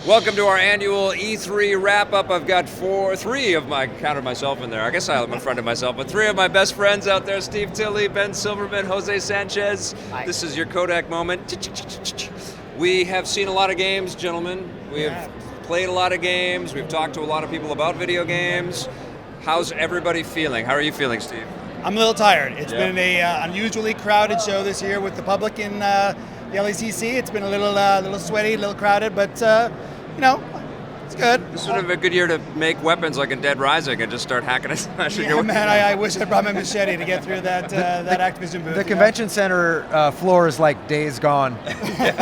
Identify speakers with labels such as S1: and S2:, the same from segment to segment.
S1: Welcome to our annual E3 wrap-up. I've got three of my, counted myself in there. I guess I'm a friend of myself, but three of my best friends out there, Steve Tilley, Ben Silverman, Jose Sanchez.
S2: Hi.
S1: This is your Kodak moment. We have seen a lot of games, gentlemen. We have played a lot of games. We've talked to a lot of people about video games. How's everybody feeling? How are you feeling, Steve?
S2: I'm a little tired. It's been an unusually crowded show this year with the public in the LACC. It's been a little sweaty, a little crowded, but it's good.
S1: This would have been a good year to make weapons like in Dead Rising and just start hacking and slashing.
S2: Yeah, man, I wish I brought my machete to get through that Activision booth.
S3: The convention center floor is like Days Gone.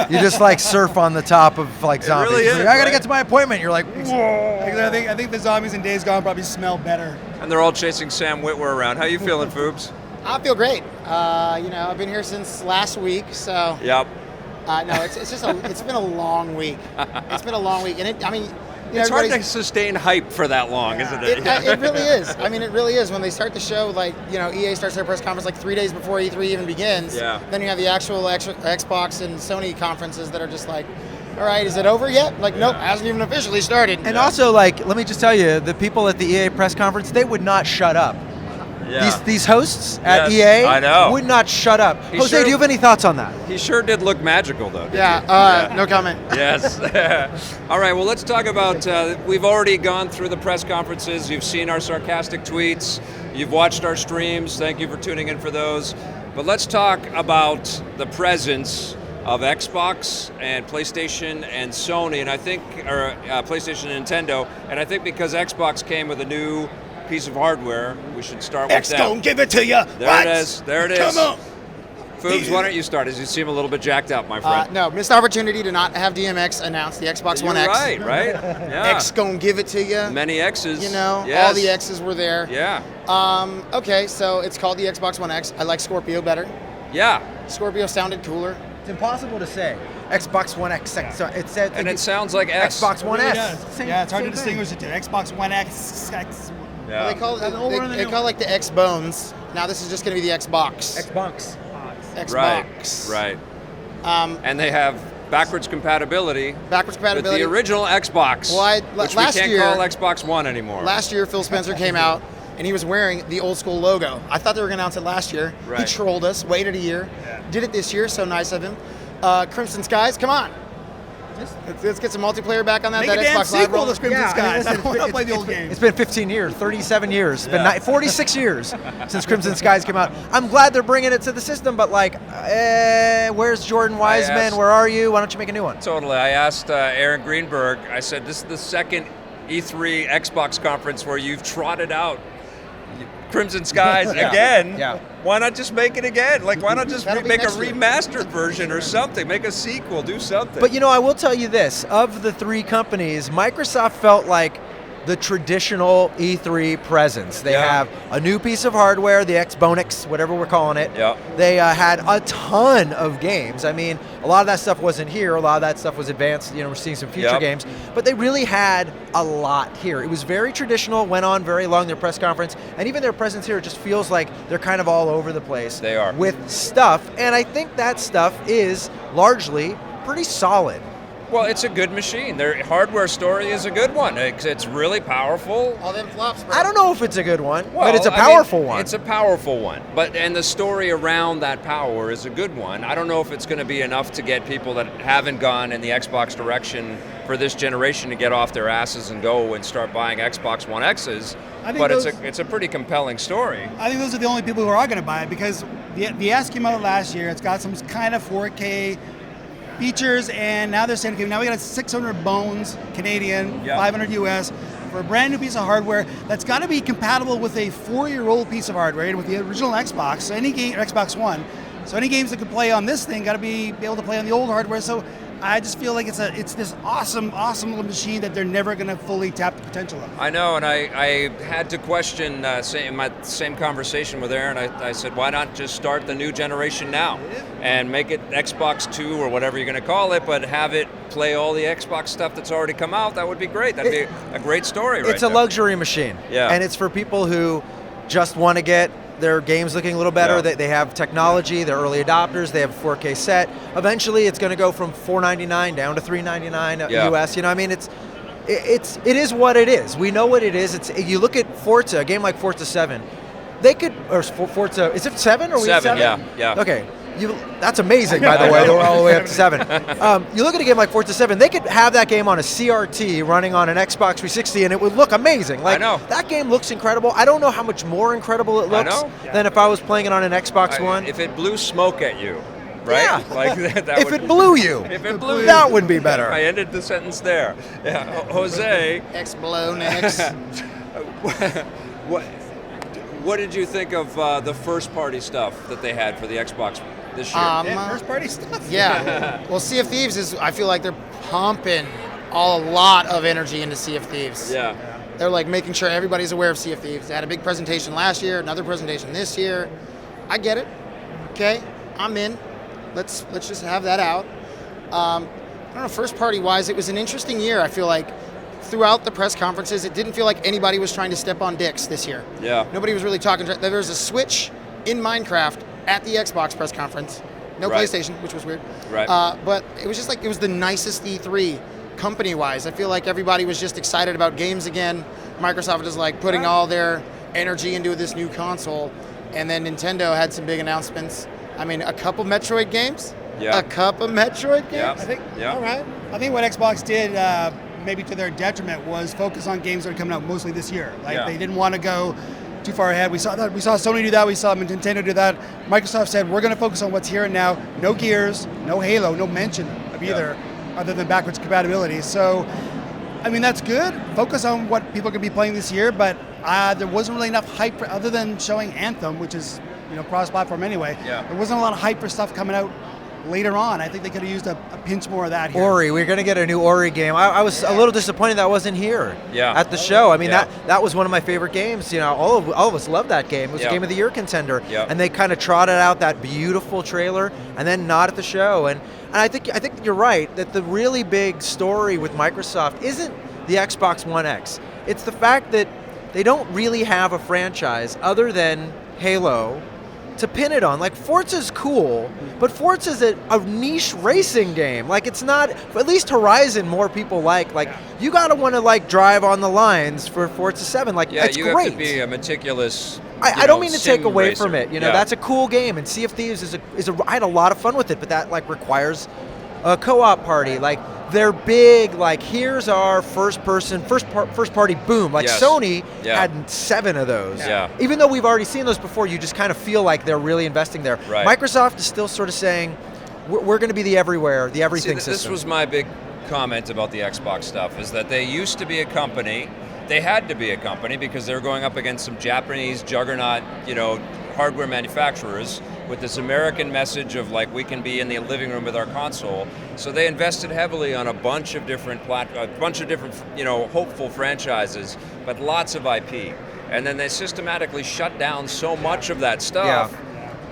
S3: You just like surf on the top of like zombies.
S1: Really is,
S3: like, I gotta get to my appointment. You're like, whoa.
S2: I think the zombies in Days Gone probably smell better.
S1: And they're all chasing Sam Witwer around. How you feeling, Foobs?
S4: I feel great. I've been here since last week, so.
S1: Yep.
S4: No, it's been a long week. It's been a long week, and
S1: it's hard to sustain hype for that long, isn't it?
S4: It really is. It really is. When they start the show, EA starts their press conference like 3 days before E3 even begins.
S1: Yeah.
S4: Then you have the actual Xbox and Sony conferences that are just like, all right, is it over yet? Nope, hasn't even officially started.
S3: And also, let me just tell you, the people at the EA press conference, they would not shut up.
S1: Yeah.
S3: These hosts at EA
S1: I know.
S3: would not shut up. Jose, do you have any thoughts on that?
S1: He sure did look magical, though.
S4: No comment.
S1: Yes. All right, well, let's talk about, we've already gone through the press conferences. You've seen our sarcastic tweets. You've watched our streams. Thank you for tuning in for those. But let's talk about the presence of Xbox and PlayStation and Sony, and I think, or PlayStation and Nintendo, and I think because Xbox came with a new piece of hardware, we should start with
S2: X
S1: that.
S2: don't give it to you.
S1: There it is. There it is.
S2: Come on.
S1: Foobs, why don't you start, as you seem a little bit jacked up, my friend.
S4: No, missed opportunity to not have DMX announce the Xbox One X.
S1: Right? Yeah.
S4: X gonna give it to you.
S1: Many X's.
S4: All the X's were there.
S1: Yeah.
S4: Okay, so it's called the Xbox One X. I like Scorpio better.
S1: Yeah.
S4: Scorpio sounded cooler.
S3: It's impossible to say. Xbox One X. It said,
S1: And it sounds like X.
S3: Xbox One
S2: It really
S3: S.
S2: does.
S3: Same-
S2: It's hard to
S3: same thing.
S2: distinguish it to Xbox One X.
S1: Yeah.
S4: Well, they call it like the X Bones. Now this is just going to be the Xbox.
S3: Xbox.
S4: Xbox.
S1: Right. And they have backwards compatibility.
S4: Backwards compatibility.
S1: With the original Xbox, which we
S4: last
S1: can't
S4: year,
S1: call Xbox One anymore.
S4: Last year, Phil Spencer came out and he was wearing the old school logo. I thought they were going to announce it last year.
S1: Right.
S4: He trolled us, waited a year, did it this year. So nice of him. Crimson Skies, come on. Let's get some multiplayer back on that.
S2: Make
S4: that
S2: a damn
S4: Xbox Live
S2: sequel
S4: roll.
S2: to Crimson Skies. I want to play the old
S3: It's
S2: game.
S3: been 15 years, 37 years. It's been 46 years since Crimson Skies came out. I'm glad they're bringing it to the system, but where's Jordan Wiseman? Where are you? Why don't you make a new one?
S1: Totally. I asked Aaron Greenberg, I said, this is the second E3 Xbox conference where you've trotted out Crimson Skies again.
S3: Yeah.
S1: Why not just make it again? Why not just
S4: That'll be
S1: make a
S4: next year.
S1: remastered version or something? Make a sequel, do something.
S3: But I will tell you this, of the three companies, Microsoft felt like the traditional E3 presence. They have a new piece of hardware, the Xbox, whatever we're calling it.
S1: Yeah.
S3: They had a ton of games. A lot of that stuff wasn't here. A lot of that stuff was advanced. We're seeing some future games. But they really had a lot here. It was very traditional, went on very long, their press conference. And even their presence here just feels like they're kind of all over the place.
S1: They are.
S3: With stuff. And I think that stuff is largely pretty solid.
S1: Well, it's a good machine. Their hardware story is a good one. It's really powerful.
S4: All them flops, bro.
S3: I don't know if it's a good one,
S1: Well,
S3: but it's a powerful one.
S1: It's a powerful one. And the story around that power is a good one. I don't know if it's going to be enough to get people that haven't gone in the Xbox direction for this generation to get off their asses and go and start buying Xbox One X's. But it's a pretty compelling story.
S2: I think those are the only people who are going to buy it because the S came out last year. It's got some kind of 4K features, and now they're saying, okay, now we got 600 bones Canadian, 500 US for a brand new piece of hardware that's got to be compatible with a 4-year-old piece of hardware and with the original Xbox. So any game, Xbox One. So any games that could play on this thing got to be able to play on the old hardware. So I just feel like it's this awesome little machine that they're never going to fully tap the potential of.
S1: I know, and I had to question in my same conversation with Aaron. I said, why not just start the new generation now and make it Xbox 2 or whatever you're going to call it, but have it play all the Xbox stuff that's already come out? That would be great. That'd be a great story.
S3: It's a luxury machine,
S1: Yeah.
S3: and it's for people who just want to get their games looking a little better.
S1: Yeah.
S3: They have technology. They're early adopters. They have a 4K set. Eventually, it's going to go from $499 down to $399 US. You know, I mean, it is what it is. We know what it is. You look at Forza, a game like Forza 7. They could, or Forza, is it 7 or
S1: 7? Yeah.
S3: Okay. That's amazing, by the way. They're all the way up to 7. You look at a game like Forza 7, they could have that game on a CRT running on an Xbox 360, and it would look amazing. Like,
S1: I know.
S3: That game looks incredible. I don't know how much more incredible it looks than if I was playing it on an Xbox One.
S1: If it blew smoke at you, right?
S3: Yeah.
S1: Like that
S3: If it blew you.
S1: If it blew you.
S3: That would be better.
S1: I ended the sentence there. Yeah. Jose.
S4: X-blow next.
S1: What did you think of the first-party stuff that they had for the Xbox this year?
S2: First-party stuff.
S4: Yeah. Well, Sea of Thieves I feel like they're pumping a lot of energy into Sea of Thieves.
S1: Yeah.
S4: They're like making sure everybody's aware of Sea of Thieves. They had a big presentation last year, another presentation this year. I get it. Okay, I'm in. Let's just have that out. I don't know, first-party wise, it was an interesting year. I feel like throughout the press conferences, it didn't feel like anybody was trying to step on dicks this year.
S1: Yeah.
S4: Nobody was really talking. There was a Switch in Minecraft at the Xbox press conference. No PlayStation, which was weird.
S1: Right.
S4: But it was just like, it was the nicest E3 company-wise. I feel like everybody was just excited about games again. Microsoft is like putting all their energy into this new console. And then Nintendo had some big announcements. I mean, a couple Metroid games.
S1: Yeah.
S4: A couple Metroid games.
S1: Yeah.
S2: I think.
S1: Yeah.
S2: All right. I think what Xbox did, maybe to their detriment, was focus on games that are coming out mostly this year. Like they didn't want to go too far ahead. We saw that. We saw Sony do that. We saw Nintendo do that. Microsoft said, we're going to focus on what's here and now. No Gears, no Halo, no mention of either, other than backwards compatibility. So, I mean, that's good. Focus on what people could be playing this year, but there wasn't really enough hype other than showing Anthem, which is cross-platform anyway.
S1: Yeah.
S2: There wasn't a lot of hype for stuff coming out later on. I think they could have used a pinch more of that here.
S3: Ori, we're going to get a new Ori game. I was a little disappointed that wasn't here at the show. I mean, that was one of my favorite games. You know, all of us loved that game. It was a Game of the Year contender. And they kind of trotted out that beautiful trailer and then not at the show. And I think you're right that the really big story with Microsoft isn't the Xbox One X. It's the fact that they don't really have a franchise other than Halo to pin it on. Like, Forza's cool, but Forza's a niche racing game. Like, it's not, at least Horizon more people like. Like, you gotta want to like drive on the lines for Forza 7. Like, it's
S1: you
S3: great.
S1: have to be a meticulous.
S3: I don't mean to take away
S1: racer.
S3: from it. You know, that's a cool game, and Sea of Thieves I had a lot of fun with it, but that like requires a co-op party. Like, they're big, like, here's our first party boom. Like, Sony had 7 of those.
S1: Yeah.
S3: Even though we've already seen those before, you just kind of feel like they're really investing there.
S1: Right.
S3: Microsoft is still sort of saying, we're going to be the everywhere, the everything system.
S1: This was my big comment about the Xbox stuff, is that they used to be a company. They had to be a company because they were going up against some Japanese juggernaut, hardware manufacturers with this American message of like, we can be in the living room with our console. So they invested heavily on a bunch of different hopeful franchises, but lots of IP. And then they systematically shut down so much of that stuff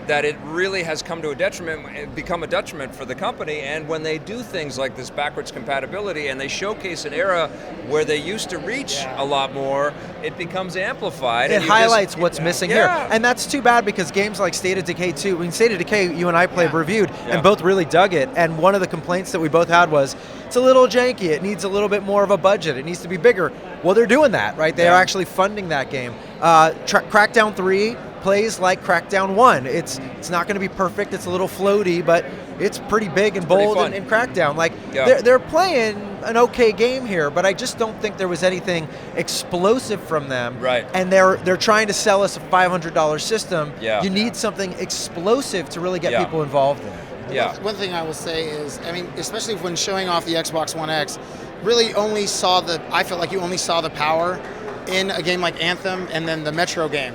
S1: that it really has become a detriment for the company. And when they do things like this backwards compatibility and they showcase an era where they used to reach a lot more, it becomes amplified.
S3: It highlights what's missing here. And that's too bad, because games like State of Decay 2, State of Decay, you and I reviewed, and both really dug it. And one of the complaints that we both had was, it's a little janky, it needs a little bit more of a budget, it needs to be bigger. Well, they're doing that, right? They are actually funding that game. Crackdown 3 plays like Crackdown 1. It's not going to be perfect, it's a little floaty, but it's pretty big and bold and Crackdown. Like, they're playing an okay game here, but I just don't think there was anything explosive from them.
S1: Right.
S3: And they're trying to sell us a $500 system.
S1: Yeah.
S3: You need something explosive to really get people involved in it.
S1: Yeah.
S4: One thing I will say is, I mean, especially when showing off the Xbox One X, really I felt like you only saw the power in a game like Anthem, and then the Metro game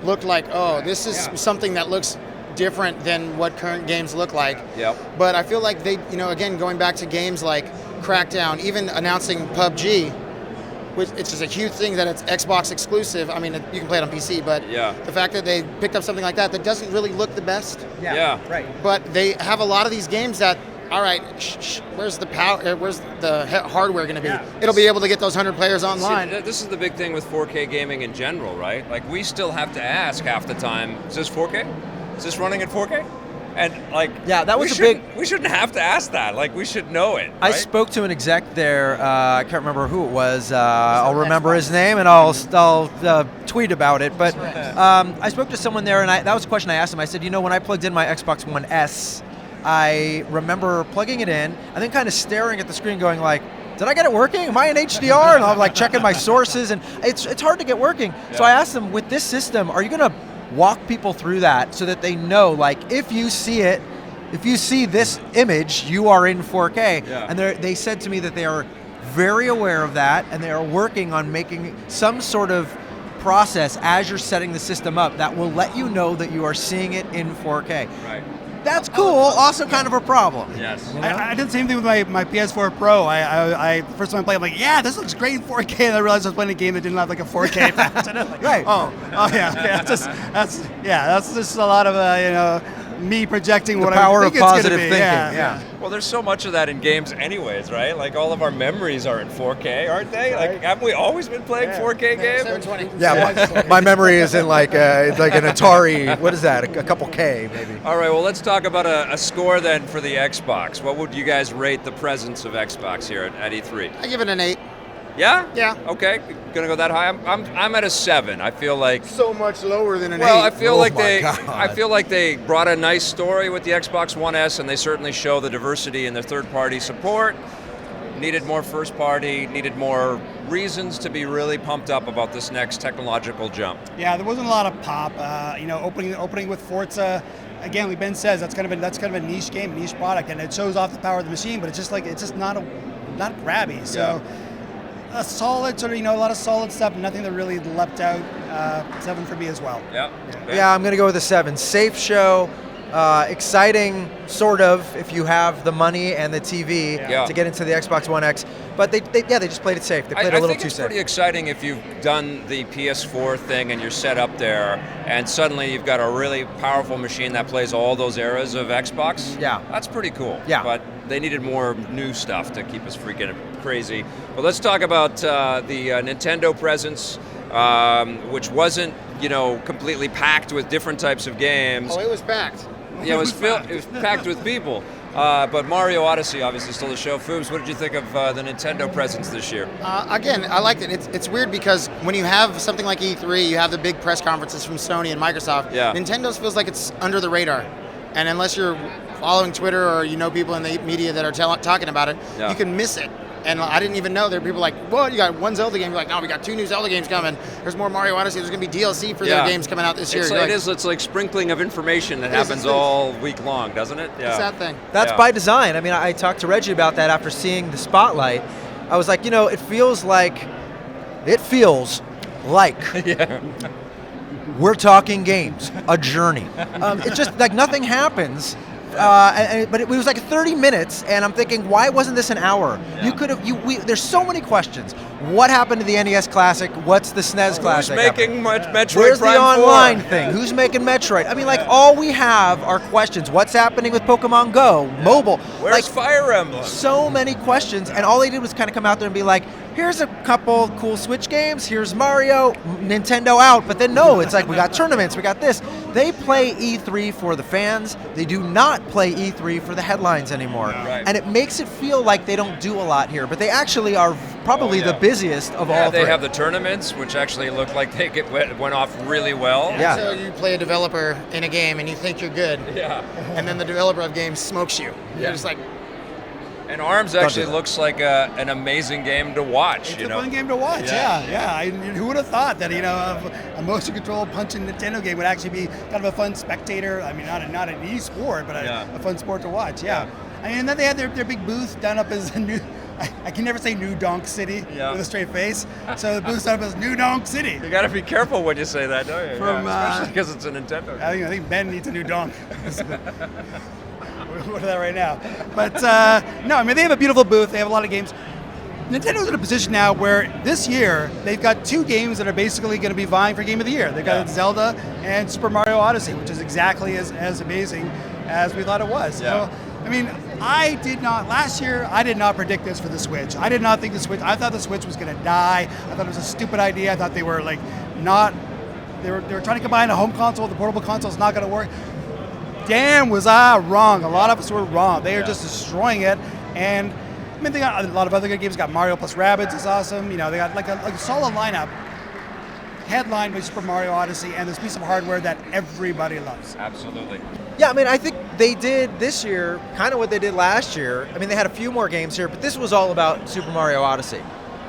S4: looked like, oh, this is something that looks different than what current games look like.
S1: Yep.
S4: But I feel like they, again, going back to games like Crackdown, even announcing PUBG, which it's just a huge thing that it's Xbox exclusive. I mean, you can play it on PC, but the fact that they picked up something like that doesn't really look the best.
S3: Yeah, right.
S4: But they have a lot of these games that all right, where's the power? Where's the hardware going to be? It'll be able to get those 100 players online.
S1: See, this is the big thing with 4K gaming in general, right? Like, we still have to ask half the time, is this 4K? Is this running at 4K? And like,
S3: that was
S1: we shouldn't have to ask that. Like, we should know it. Right?
S3: I spoke to an exec there. I can't remember who it was. I'll remember his name and I'll tweet about it. But I spoke to someone there, and that was a question I asked him. I said, when I plugged in my Xbox One S, I remember plugging it in and then kind of staring at the screen, going like, did I get it working? Am I in HDR? And I'm like checking my sources, and it's hard to get working. Yeah. So I asked them, with this system, are you going to walk people through that so that they know, like, if you see this image, you are in 4K. Yeah. And they said to me that they are very aware of that, and they are working on making some sort of process as you're setting the system up that will let you know that you are seeing it in 4K.
S1: Right.
S3: That's cool. Also kind of a problem.
S1: Yes.
S2: I did the same thing with my PS4 Pro. I first time I played, I'm like, yeah, this looks great in 4K. And I realized I was playing a game that didn't have like a 4K patch. And I'm like,
S3: right.
S2: Oh yeah. That's just a lot of me projecting what
S3: I think
S2: it's going to be.
S3: Thinking. Yeah.
S1: Well, there's so much of that in games anyways, right? Like, all of our memories are in 4K, aren't they?
S2: Right.
S1: Like, haven't we always been playing 4K games?
S4: 720.
S3: Yeah, my memory is in like an Atari, what is that, a couple K maybe.
S1: All right, well, let's talk about a score then for the Xbox. What would you guys rate the presence of Xbox here at E3?
S4: I give it an 8.
S1: Yeah?
S4: Yeah.
S1: Okay, gonna go that high. I'm at a 7. I feel like
S4: So much lower than an 8.
S1: well, I feel like they brought a nice story with the Xbox One S, and they certainly show the diversity in their third-party support. Needed more first-party, needed more reasons to be really pumped up about this next technological jump.
S2: Yeah, there wasn't a lot of pop. Opening with Forza. Again, like Ben says, that's kind of a niche game, a niche product, and it shows off the power of the machine. But it's just not grabby. So. Yeah. A solid sort of, a lot of solid stuff, nothing that really leapt out. 7 for me as well.
S3: Yeah, I'm going to go with a 7. Safe show, exciting, sort of, if you have the money and the TV to get into the Xbox One X. But they just played it safe. They played a little too safe. I think it's pretty
S1: exciting if you've done the PS4 thing and you're set up there, and suddenly you've got a really powerful machine that plays all those eras of Xbox.
S3: Yeah.
S1: That's pretty cool.
S3: Yeah.
S1: But they needed more new stuff to keep us freaking crazy. But let's talk about the Nintendo presence, which wasn't, completely packed with different types of games.
S4: Oh, it was packed.
S1: Yeah, it was packed with people. But Mario Odyssey obviously stole the show. Foobs, what did you think of the Nintendo presence this year?
S4: Again, I liked it. It's weird because when you have something like E3, you have the big press conferences from Sony and Microsoft.
S1: Yeah.
S4: Nintendo's feels like it's under the radar. And unless you're following Twitter or people in the media that are talking about it, you can miss it. And I didn't even know. There were people like, what, you got one Zelda game? You're like, no, we got 2 new Zelda games coming. There's more Mario Odyssey. There's going to be DLC for their games coming out this year.
S1: It's like sprinkling of information that happens all week long, doesn't it? Yeah.
S4: It's that thing.
S3: That's by design. I mean, I talked to Reggie about that after seeing the spotlight. I was like, it feels like we're talking games, a journey. It's just like nothing happens. But it was like 30 minutes, and I'm thinking, why wasn't this an hour?
S1: Yeah.
S3: You could have. There's so many questions. What happened to the NES Classic? What's the SNES Classic?
S1: Who's making Metroid
S3: Where's
S1: Prime
S3: the online
S1: 4?
S3: thing? Who's making Metroid? I mean, all we have are questions. What's happening with Pokemon Go? Mobile?
S1: Where's Fire Emblem?
S3: So many questions, and all they did was kind of come out there and be like, here's a couple cool Switch games, here's Mario, Nintendo out, but then no, it's like we got tournaments, we got this. They play E3 for the fans, they do not play E3 for the headlines anymore.
S1: Right.
S3: And it makes it feel like they don't do a lot here, but they actually are probably the busiest of all three.
S1: They have the tournaments, which actually look like they went off really well.
S3: Yeah.
S4: So you play a developer in a game and you think you're good.
S1: Yeah.
S4: And then the developer of games smokes you.
S1: Yeah.
S4: You're just like,
S1: and ARMS actually looks like an amazing game to watch.
S2: It's a fun game to watch. Yeah. Who would have thought that a motion control punching Nintendo game would actually be kind of a fun spectator? I mean, not an e-sport, but a fun sport to watch. Yeah. I mean, and then they had their big booth done up as a new. I can never say New Donk City with a straight face. So the booth's done up as New Donk City.
S1: You got to be careful when you say that, don't you? Especially because it's a Nintendo.
S2: I think Ben needs a new donk. We'll go to that right now. But no, I mean, they have a beautiful booth. They have a lot of games. Nintendo's in a position now where this year they've got 2 games that are basically going to be vying for Game of the Year. They've got Zelda and Super Mario Odyssey, which is exactly as amazing as we thought it was.
S1: Yeah.
S2: So I mean, last year, I did not predict this for the Switch. I did not think I thought the Switch was going to die. I thought it was a stupid idea. I thought they were they were trying to combine a home console with a portable console. It's not going to work. Damn, was I wrong. A lot of us were wrong. They are just destroying it. And I mean, they got a lot of other good games. Got Mario plus Rabbids is awesome. You know, they got like a solid lineup. Headlined by Super Mario Odyssey and this piece of hardware that everybody loves.
S1: Absolutely.
S3: Yeah, I mean, I think they did this year kind of what they did last year. I mean, they had a few more games here, but this was all about Super Mario Odyssey.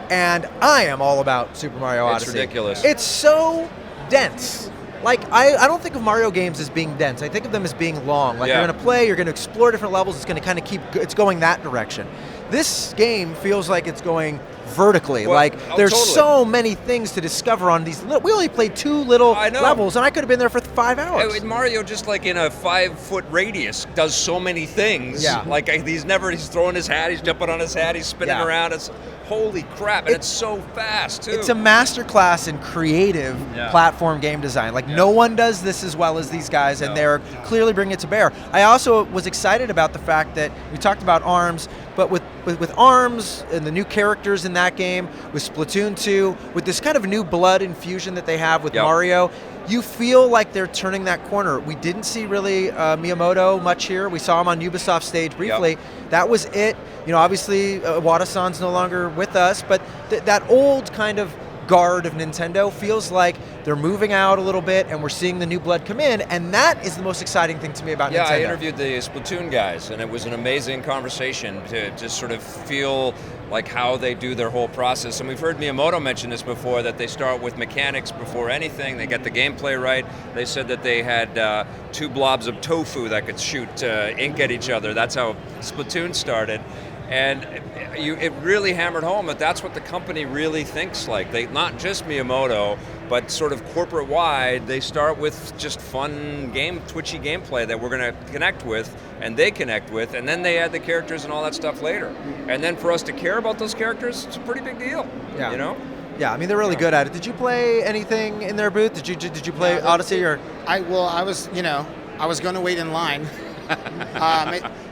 S3: And I am all about Super Mario Odyssey.
S1: It's ridiculous.
S3: It's so dense. Like, I don't think of Mario games as being dense. I think of them as being long. Like, you're going to play, you're going to explore different levels, it's going to kind of it's going that direction. This game feels like it's going vertically. Well, there's totally. So many things to discover on these we only played 2 little levels, and I could have been there for 5 hours.
S1: Mario, just like in a 5-foot radius, does so many things.
S3: Yeah.
S1: Like he's throwing his hat, he's jumping on his hat, he's spinning around. It's holy crap, and it's so fast too.
S3: It's a masterclass in creative platform game design. Like no one does this as well as these guys, and they're clearly bringing it to bear. I also was excited about the fact that we talked about ARMS, but with ARMS and the new characters in that game, with Splatoon 2, with this kind of new blood infusion that they have with Mario, you feel like they're turning that corner. We didn't see really Miyamoto much here. We saw him on Ubisoft stage briefly. Yep. That was it. You know, obviously Wada-san's no longer with us, but that old kind of guard of Nintendo feels like they're moving out a little bit, and we're seeing the new blood come in, and that is the most exciting thing to me about Nintendo.
S1: Yeah, I interviewed the Splatoon guys, and it was an amazing conversation to just sort of feel like how they do their whole process. And we've heard Miyamoto mention this before, that they start with mechanics before anything. They get the gameplay right. They said that they had 2 blobs of tofu that could shoot ink at each other. That's how Splatoon started. And it really hammered home that that's what the company really thinks like. They, not just Miyamoto, but sort of corporate-wide, they start with just fun twitchy gameplay that we're going to connect with, and they connect with, and then they add the characters and all that stuff later. And then for us to care about those characters, it's a pretty big deal, you know?
S3: Yeah, I mean, they're really good at it. Did you play anything in their booth? Did you play Odyssey? Or
S4: I was going to wait in line.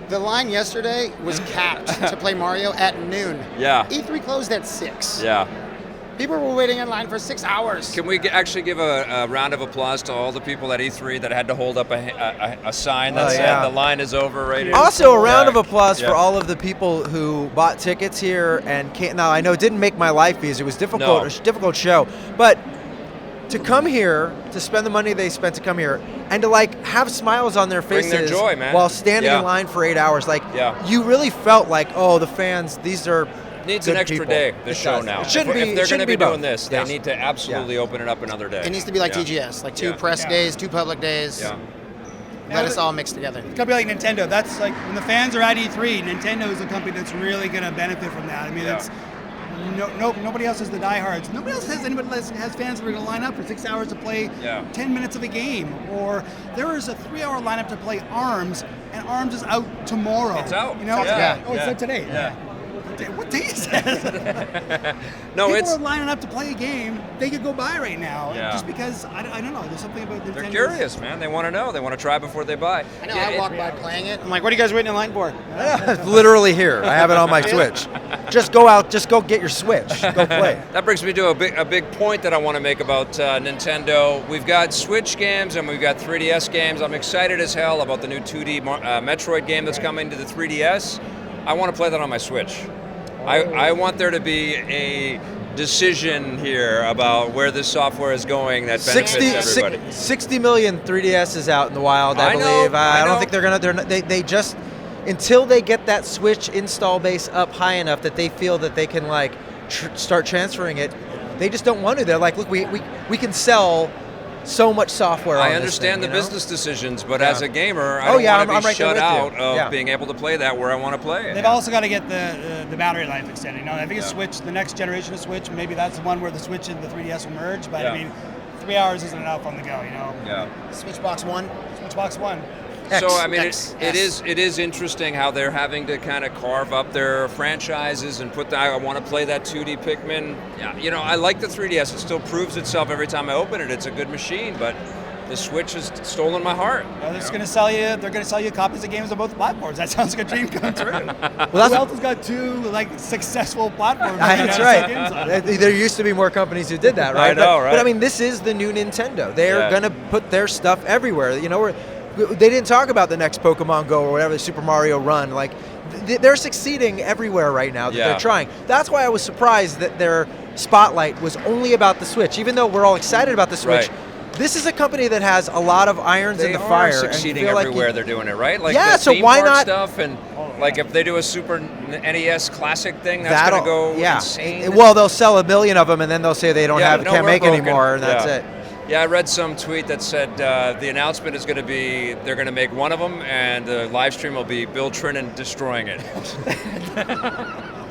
S4: The line yesterday was capped to play Mario at noon.
S1: Yeah.
S4: E3 closed at 6.
S1: Yeah.
S4: People were waiting in line for 6 hours.
S1: Can we actually give a round of applause to all the people at E3 that had to hold up a sign that said the line is over right here?
S3: Also, a round of applause for all of the people who bought tickets here and can't. Now, I know it didn't make my life easy. It was difficult, a difficult show, but to come here, to spend the money they spent to come here, and to have smiles on their faces
S1: Bring their joy, man.
S3: while standing in line for 8 hours, you really felt like, oh, the fans, these are
S1: needs
S3: good
S1: an extra
S3: people.
S1: day, this show now.
S3: It shouldn't
S1: if they're going to be doing this,
S3: Yes.
S1: they need to absolutely open it up another day.
S4: It needs to be like TGS, like 2 press days, 2 public days.
S1: Yeah.
S4: Let us all mix together.
S2: It's gonna be like Nintendo. That's like when the fans are at E3. Nintendo is a company that's really gonna benefit from that. I mean, it's nobody else has the diehards. Nobody else has anybody that has fans that are gonna line up for 6 hours to play 10 minutes of a game. Or there is a 3-hour lineup to play ARMS, and ARMS is out tomorrow.
S1: It's out.
S2: You know? It's out today.
S1: Yeah.
S2: What day is that?
S1: No,
S2: People are lining up to play a game they could go buy right now.
S1: Yeah.
S2: Just because, I don't know, there's something about Nintendo.
S1: They're curious, man. They want to know. They want to try before they buy.
S4: I know, I walked by playing it. I'm like, what are you guys waiting in line for?
S3: It's literally here. I have it on my Switch. Just go out, just go get your Switch. Go play.
S1: That brings me to a big point that I want to make about Nintendo. We've got Switch games and we've got 3DS games. I'm excited as hell about the new 2D Metroid game that's coming to the 3DS. I want to play that on my Switch. I want there to be a decision here about where this software is going that benefits everybody.
S3: 60 million 3DSs out in the wild, I believe. I don't think they're gonna. They just until they get that Switch install base up high enough that they feel that they can start transferring it. They just don't want to. They're like, look, we can sell so much software.
S1: I understand the business decisions, but as a gamer, I don't want to be shut out of being able to play that where I want to play it.
S2: They've also got to get the battery life extended. You know, I think Switch, the next generation of Switch, maybe that's the one where the Switch and the 3DS will merge. But I mean, 3 hours isn't enough on the go. You know.
S1: Yeah.
S4: Switchbox 1.
S2: Switchbox 1.
S1: So I mean, it is interesting how they're having to kind of carve up their franchises and put. I want to play that 2D Pikmin. You know, I like the 3DS. It still proves itself every time I open it. It's a good machine, but the Switch has stolen my heart.
S2: They're just going to sell you. They're going to sell you copies of games on both platforms. That sounds like a dream come true. Who else has got two successful platforms?
S3: That's right. There used to be more companies who did that, right?
S1: I know, right?
S3: But I mean, this is the new Nintendo. They're going to put their stuff everywhere. They didn't talk about the next Pokemon Go or whatever, the Super Mario Run. Like, they're succeeding everywhere right now that they're trying. That's why I was surprised that their spotlight was only about the Switch. Even though we're all excited about the Switch, this is a company that has a lot of irons in the fire.
S1: They are succeeding everywhere they're doing it, right? Like
S3: the
S1: so
S3: why not
S1: stuff and like if they do a Super NES Classic thing, that's going to go insane.
S3: Well, they'll sell 1 million of them, and then they'll say they can't make anymore, and that's it.
S1: Yeah, I read some tweet that said the announcement is going to be they're going to make one of them, and the live stream will be Bill Trinan destroying it.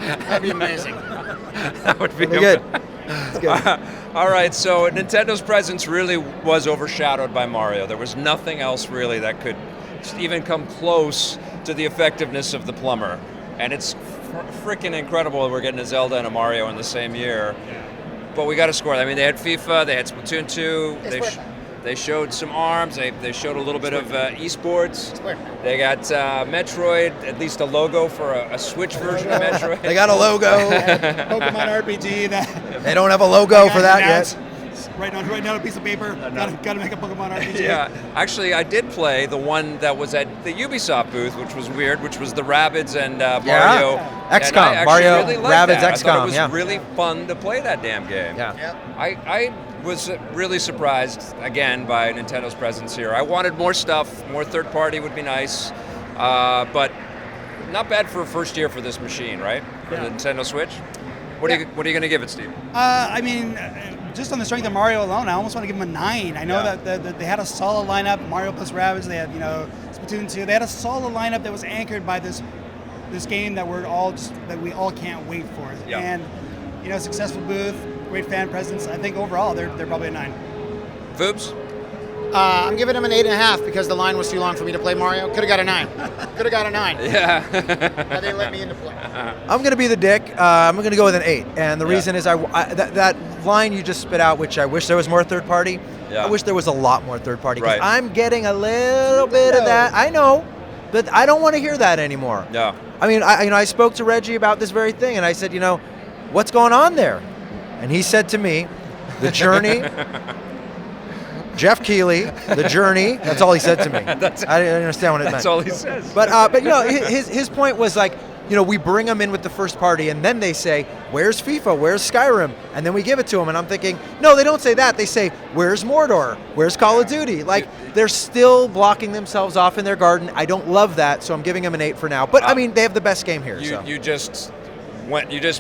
S4: That'd be amazing.
S1: That would be
S3: good. That's good.
S1: All right, so Nintendo's presence really was overshadowed by Mario. There was nothing else really that could even come close to the effectiveness of the plumber, and it's freaking incredible that we're getting a Zelda and a Mario in the same year. But we got to score. I mean, they had FIFA, they had Splatoon 2, they showed some ARMS, they showed a little bit of esports. They got Metroid, at least a logo for a Switch version of Metroid.
S3: They got a logo.
S2: Pokemon RPG.
S3: They don't have a logo for that yet.
S2: Right down a piece of paper. Got to make a Pokemon RPG.
S1: Yeah, actually, I did play the one that was at the Ubisoft booth, which was weird, which was the Rabbids and Mario.
S3: XCOM, Mario,
S1: really
S3: Rabbids,
S1: that.
S3: XCOM.
S1: I thought it was really fun to play that damn game.
S3: Yeah.
S1: I was really surprised, again, by Nintendo's presence here. I wanted more stuff, more third party would be nice, but not bad for a first year for this machine, right? For the Nintendo Switch. What are you going to give it, Steve?
S2: I mean, just on the strength of Mario alone, I almost want to give them a 9. I know that they had a solid lineup, Mario plus Rabbids. They had Splatoon 2. They had a solid lineup that was anchored by this game that we all can't wait for.
S1: Yeah.
S2: And successful booth, great fan presence. I think overall they're probably a 9.
S1: Foobs?
S4: I'm giving them an 8.5 because the line was too long for me to play Mario. Could have got a 9. Could have got a 9.
S1: Yeah.
S4: But they let me into play.
S3: I'm going to be the dick. I'm going to go with an 8. And the reason is that line you just spit out, which I wish there was more third party.
S1: Yeah.
S3: I wish there was a lot more third party.
S1: Right.
S3: I'm getting a little bit of that. I know, but I don't want to hear that anymore.
S1: Yeah.
S3: I mean, I spoke to Reggie about this very thing, and I said, what's going on there? And he said to me, the journey. Jeff Keighley, The Journey. That's all he said to me. I didn't understand what it meant.
S1: That's all he says.
S3: But his point was like, we bring them in with the first party, and then they say, "Where's FIFA? Where's Skyrim?" And then we give it to them, and I'm thinking, no, they don't say that. They say, "Where's Mordor? Where's Call of Duty?" Like they're still blocking themselves off in their garden. I don't love that, so I'm giving them an 8 for now. But I mean, they have the best game here.
S1: You just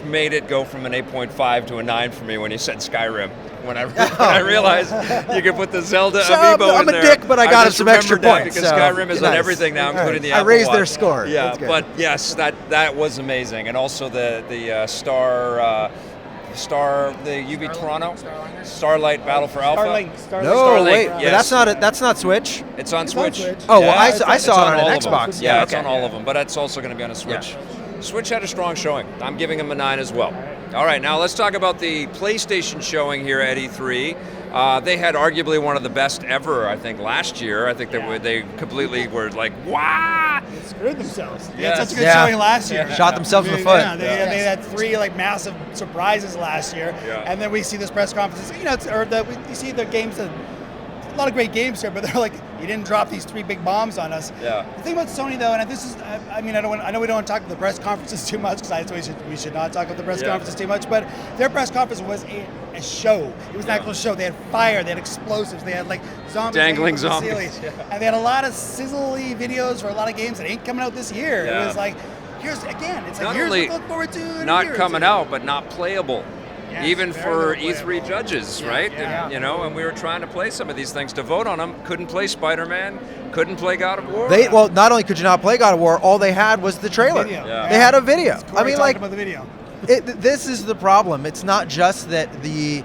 S1: made it go from an 8.5 to a 9 for me when you said Skyrim. When I realized you could put the Zelda amiibo in there.
S3: I'm a dick, but I got some extra points.
S1: Because Skyrim is on everything now, including the Apple
S3: I raised
S1: Watch.
S3: their score.
S1: Yeah, but yes, that was amazing. And also the UB Toronto Starlight Battle for Alpha.
S3: No, wait,
S1: yes.
S3: that's not Switch.
S1: It's on Switch.
S3: Oh, well, I saw it on an Xbox.
S1: Yeah, it's on all of them, but it's also going to be on a Switch. Yeah. Switch had a strong showing. I'm giving them a 9 as well. All right, now let's talk about the PlayStation showing here at E3. They had arguably one of the best ever, I think, last year. I think they completely were like, wow!
S2: They screwed themselves. They
S1: Yes.
S2: had such a good showing last year.
S3: Shot themselves in the foot.
S2: Yeah, they had 3 massive surprises last year, and then we see this press conferences. You see the games that. A lot of great games here, but they're like, you didn't drop these 3 big bombs on us.
S1: Yeah.
S2: The thing about Sony though, and this is, I know we don't want to talk about the press conferences too much because we should not talk about the press conferences too much, but their press conference was a show. It was an actual show. They had fire, they had explosives, they had zombies.
S1: Dangling zombies.
S2: And they had a lot of sizzly videos for a lot of games that ain't coming out this year.
S1: Yeah.
S2: It was like, here's what to look forward to.
S1: Not coming out, but not playable.
S2: Yes,
S1: even for
S2: E3
S1: E3 judges, right?
S2: Yeah.
S1: And we were trying to play some of these things to vote on them. Couldn't play Spider-Man, couldn't play God of War.
S3: Not only could you not play God of War, all they had was the trailer.
S2: Yeah.
S3: They had a video. I mean,
S2: about the video.
S3: This is the problem. It's not just that the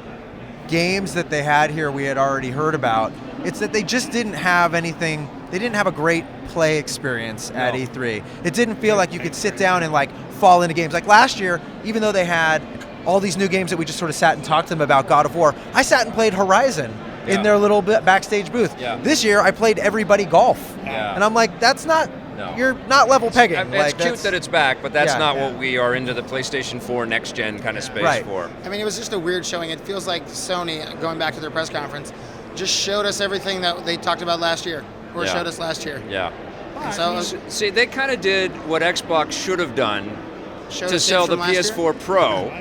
S3: games that they had here we had already heard about. It's that they just didn't have anything. They didn't have a great play experience at E3. It didn't feel like you could sit down and fall into games. Like last year, even though they had all these new games that we just sort of sat and talked to them about, God of War, I sat and played Horizon in their little backstage booth.
S1: Yeah.
S3: This year, I played everybody golf.
S1: Yeah.
S3: And I'm like, that's not,
S1: No.
S3: you're not level pegging.
S1: It's cute that it's back, but that's
S3: Yeah.
S1: not what we are into the PlayStation 4 next-gen kind of space
S3: Right.
S1: for.
S4: I mean, it was just a weird showing. It feels like Sony, going back to their press conference, just showed us everything that they talked about last year, or
S1: Yeah.
S4: showed us last year.
S1: Yeah.
S4: And so
S1: See, they kind of did what Xbox should have done
S4: showed
S1: to
S4: us
S1: sell
S4: it
S1: the
S4: from last year.
S1: PS4 Pro.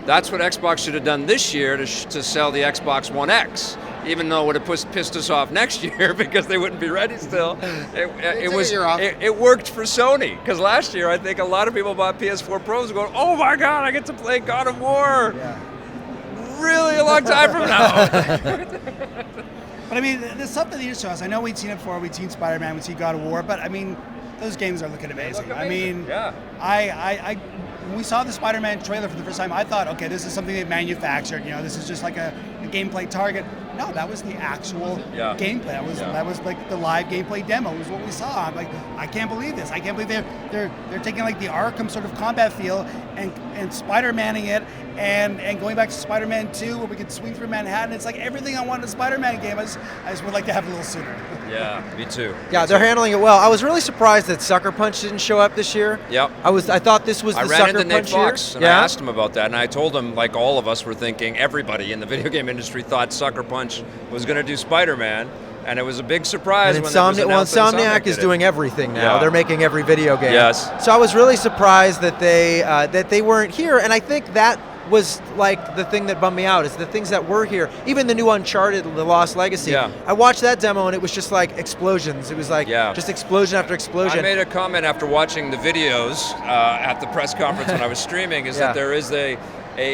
S1: That's what Xbox should have done this year to sell the Xbox One X. Even though it would have pissed us off next year because they wouldn't be ready still. It worked for Sony because last year I think a lot of people bought PS4 Pros going, oh my God, I get to play God of War.
S3: Yeah.
S1: Really a long time from now.
S2: But I mean, there's something that interests us. I know we'd seen it before. We'd seen Spider-Man, we'd seen God of War, but I mean, those games are looking amazing. I mean,
S1: yeah.
S2: I when we saw the Spider-Man trailer for the first time, I thought, okay, this is something they manufactured. You know, this is just like a gameplay target. No, that was the actual gameplay. That was like the live gameplay demo. Was what we saw. I'm like, I can't believe this. I can't believe they're taking like the Arkham sort of combat feel and Spider-Manning it and going back to Spider-Man 2 where we could swing through Manhattan. It's like everything I wanted in a Spider-Man game. I just would like to have a little sooner.
S1: Yeah, me too.
S3: Yeah, they're handling it well. I was really surprised that Sucker Punch didn't show up this year.
S1: Yep.
S3: I thought this was the
S1: I ran
S3: Sucker
S1: into Nate
S3: Punch
S1: Fox
S3: year.
S1: and I asked him about that, and I told him, like all of us were thinking, everybody in the video game industry thought Sucker Punch was going to do Spider-Man, and it was a big surprise
S3: And
S1: when it was announced that
S3: Insomniac is
S1: did it.
S3: doing everything now.
S1: Yeah.
S3: They're making every video game.
S1: Yes.
S3: So I was really surprised that they weren't here, and I think that was like the thing that bummed me out is the things that were here. Even the new Uncharted, The Lost Legacy.
S1: Yeah.
S3: I watched that demo and it was just like explosions. It was like just explosion after explosion.
S1: I made a comment after watching the videos at the press conference when I was streaming, is that there is a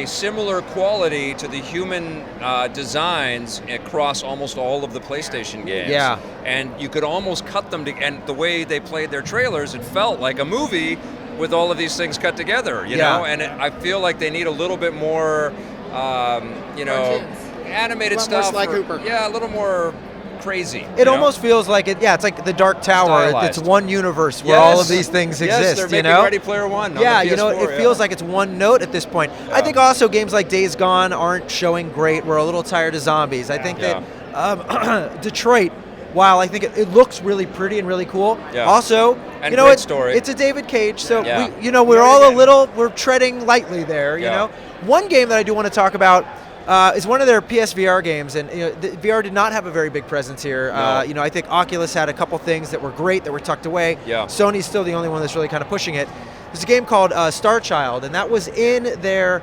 S1: similar quality to the human designs across almost all of the PlayStation games.
S3: Yeah.
S1: And you could almost cut them, and the way they played their trailers, it felt like a movie with all of these things cut together, you know? And I feel like they need a little bit more, animated stuff.
S4: More Sly Cooper.
S1: Yeah, a little more crazy.
S3: It almost feels like it. Yeah, it's like the Dark Tower.
S1: Stylized.
S3: It's one universe where all of these things exist.
S1: Yes, they're making Ready Player One. On
S3: Yeah,
S1: the PS4,
S3: it feels like it's one note at this point. I think also games like Days Gone aren't showing great. We're a little tired of zombies. I think that Detroit, while I think it looks really pretty and really cool, also,
S1: and
S3: great
S1: story.
S3: It's a David Cage, so we're all we're treading lightly there. You know, one game that I do want to talk about. Is one of their PSVR games, and the VR did not have a very big presence here.
S1: No.
S3: I think Oculus had a couple things that were great that were tucked away.
S1: Yeah.
S3: Sony's still the only one that's really kind of pushing it. There's a game called Star Child, and that was in their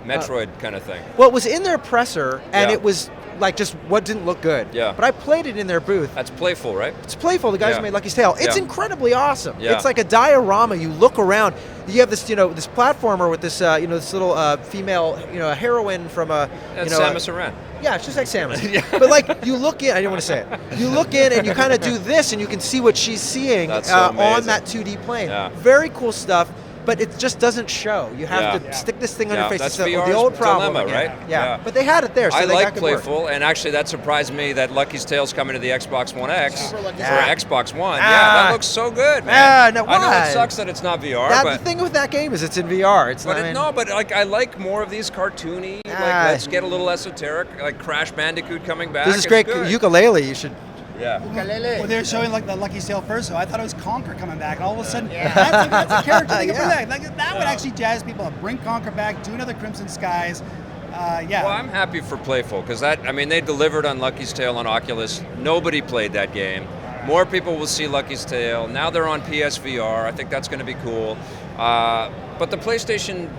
S1: Metroid kind of thing.
S3: Well, it was in their presser, and it was like just what didn't look good.
S1: Yeah.
S3: But I played it in their booth.
S1: That's playful, right?
S3: It's playful. The guys who made Lucky's Tale. It's incredibly awesome.
S1: Yeah.
S3: It's like a diorama. You look around. You have this, this platformer with this, this little female, heroine from a,
S1: Samus Aran.
S3: Yeah, it's just like Samus. But like you look in, I didn't want to say it. You look in and you kind of do this, and you can see what she's seeing
S1: That's so
S3: on that 2D plane.
S1: Yeah.
S3: Very cool stuff. But it just doesn't show. You have to stick this thing on your face.
S1: That's
S3: it's
S1: VR's
S3: the old problem
S1: dilemma,
S3: again.
S1: right?
S3: Yeah. But they had it there, so
S1: I
S3: they
S1: like
S3: got good work.
S1: playful, and actually that surprised me that Lucky's Tale's coming to the Xbox One X for Xbox One. That looks so good, man.
S3: No,
S1: I know
S3: why?
S1: it sucks that it's not VR,
S3: The thing with that game is it's in VR. It's
S1: but
S3: not.
S1: but like I like more of these cartoony. Like let's get a little esoteric, like Crash Bandicoot coming back.
S3: This is great.
S1: Good.
S3: Ukulele, you should.
S1: Yeah.
S2: Well, they're showing like the Lucky's Tale first, so I thought it was Conker coming back, and all of a sudden, that's a character they can bring back. Like, that would actually jazz people up. Bring Conker back, do another Crimson Skies.
S1: Well, I'm happy for playful because they delivered on Lucky's Tale on Oculus. Nobody played that game. More people will see Lucky's Tale. Now they're on PSVR. I think that's going to be cool. But the PlayStation,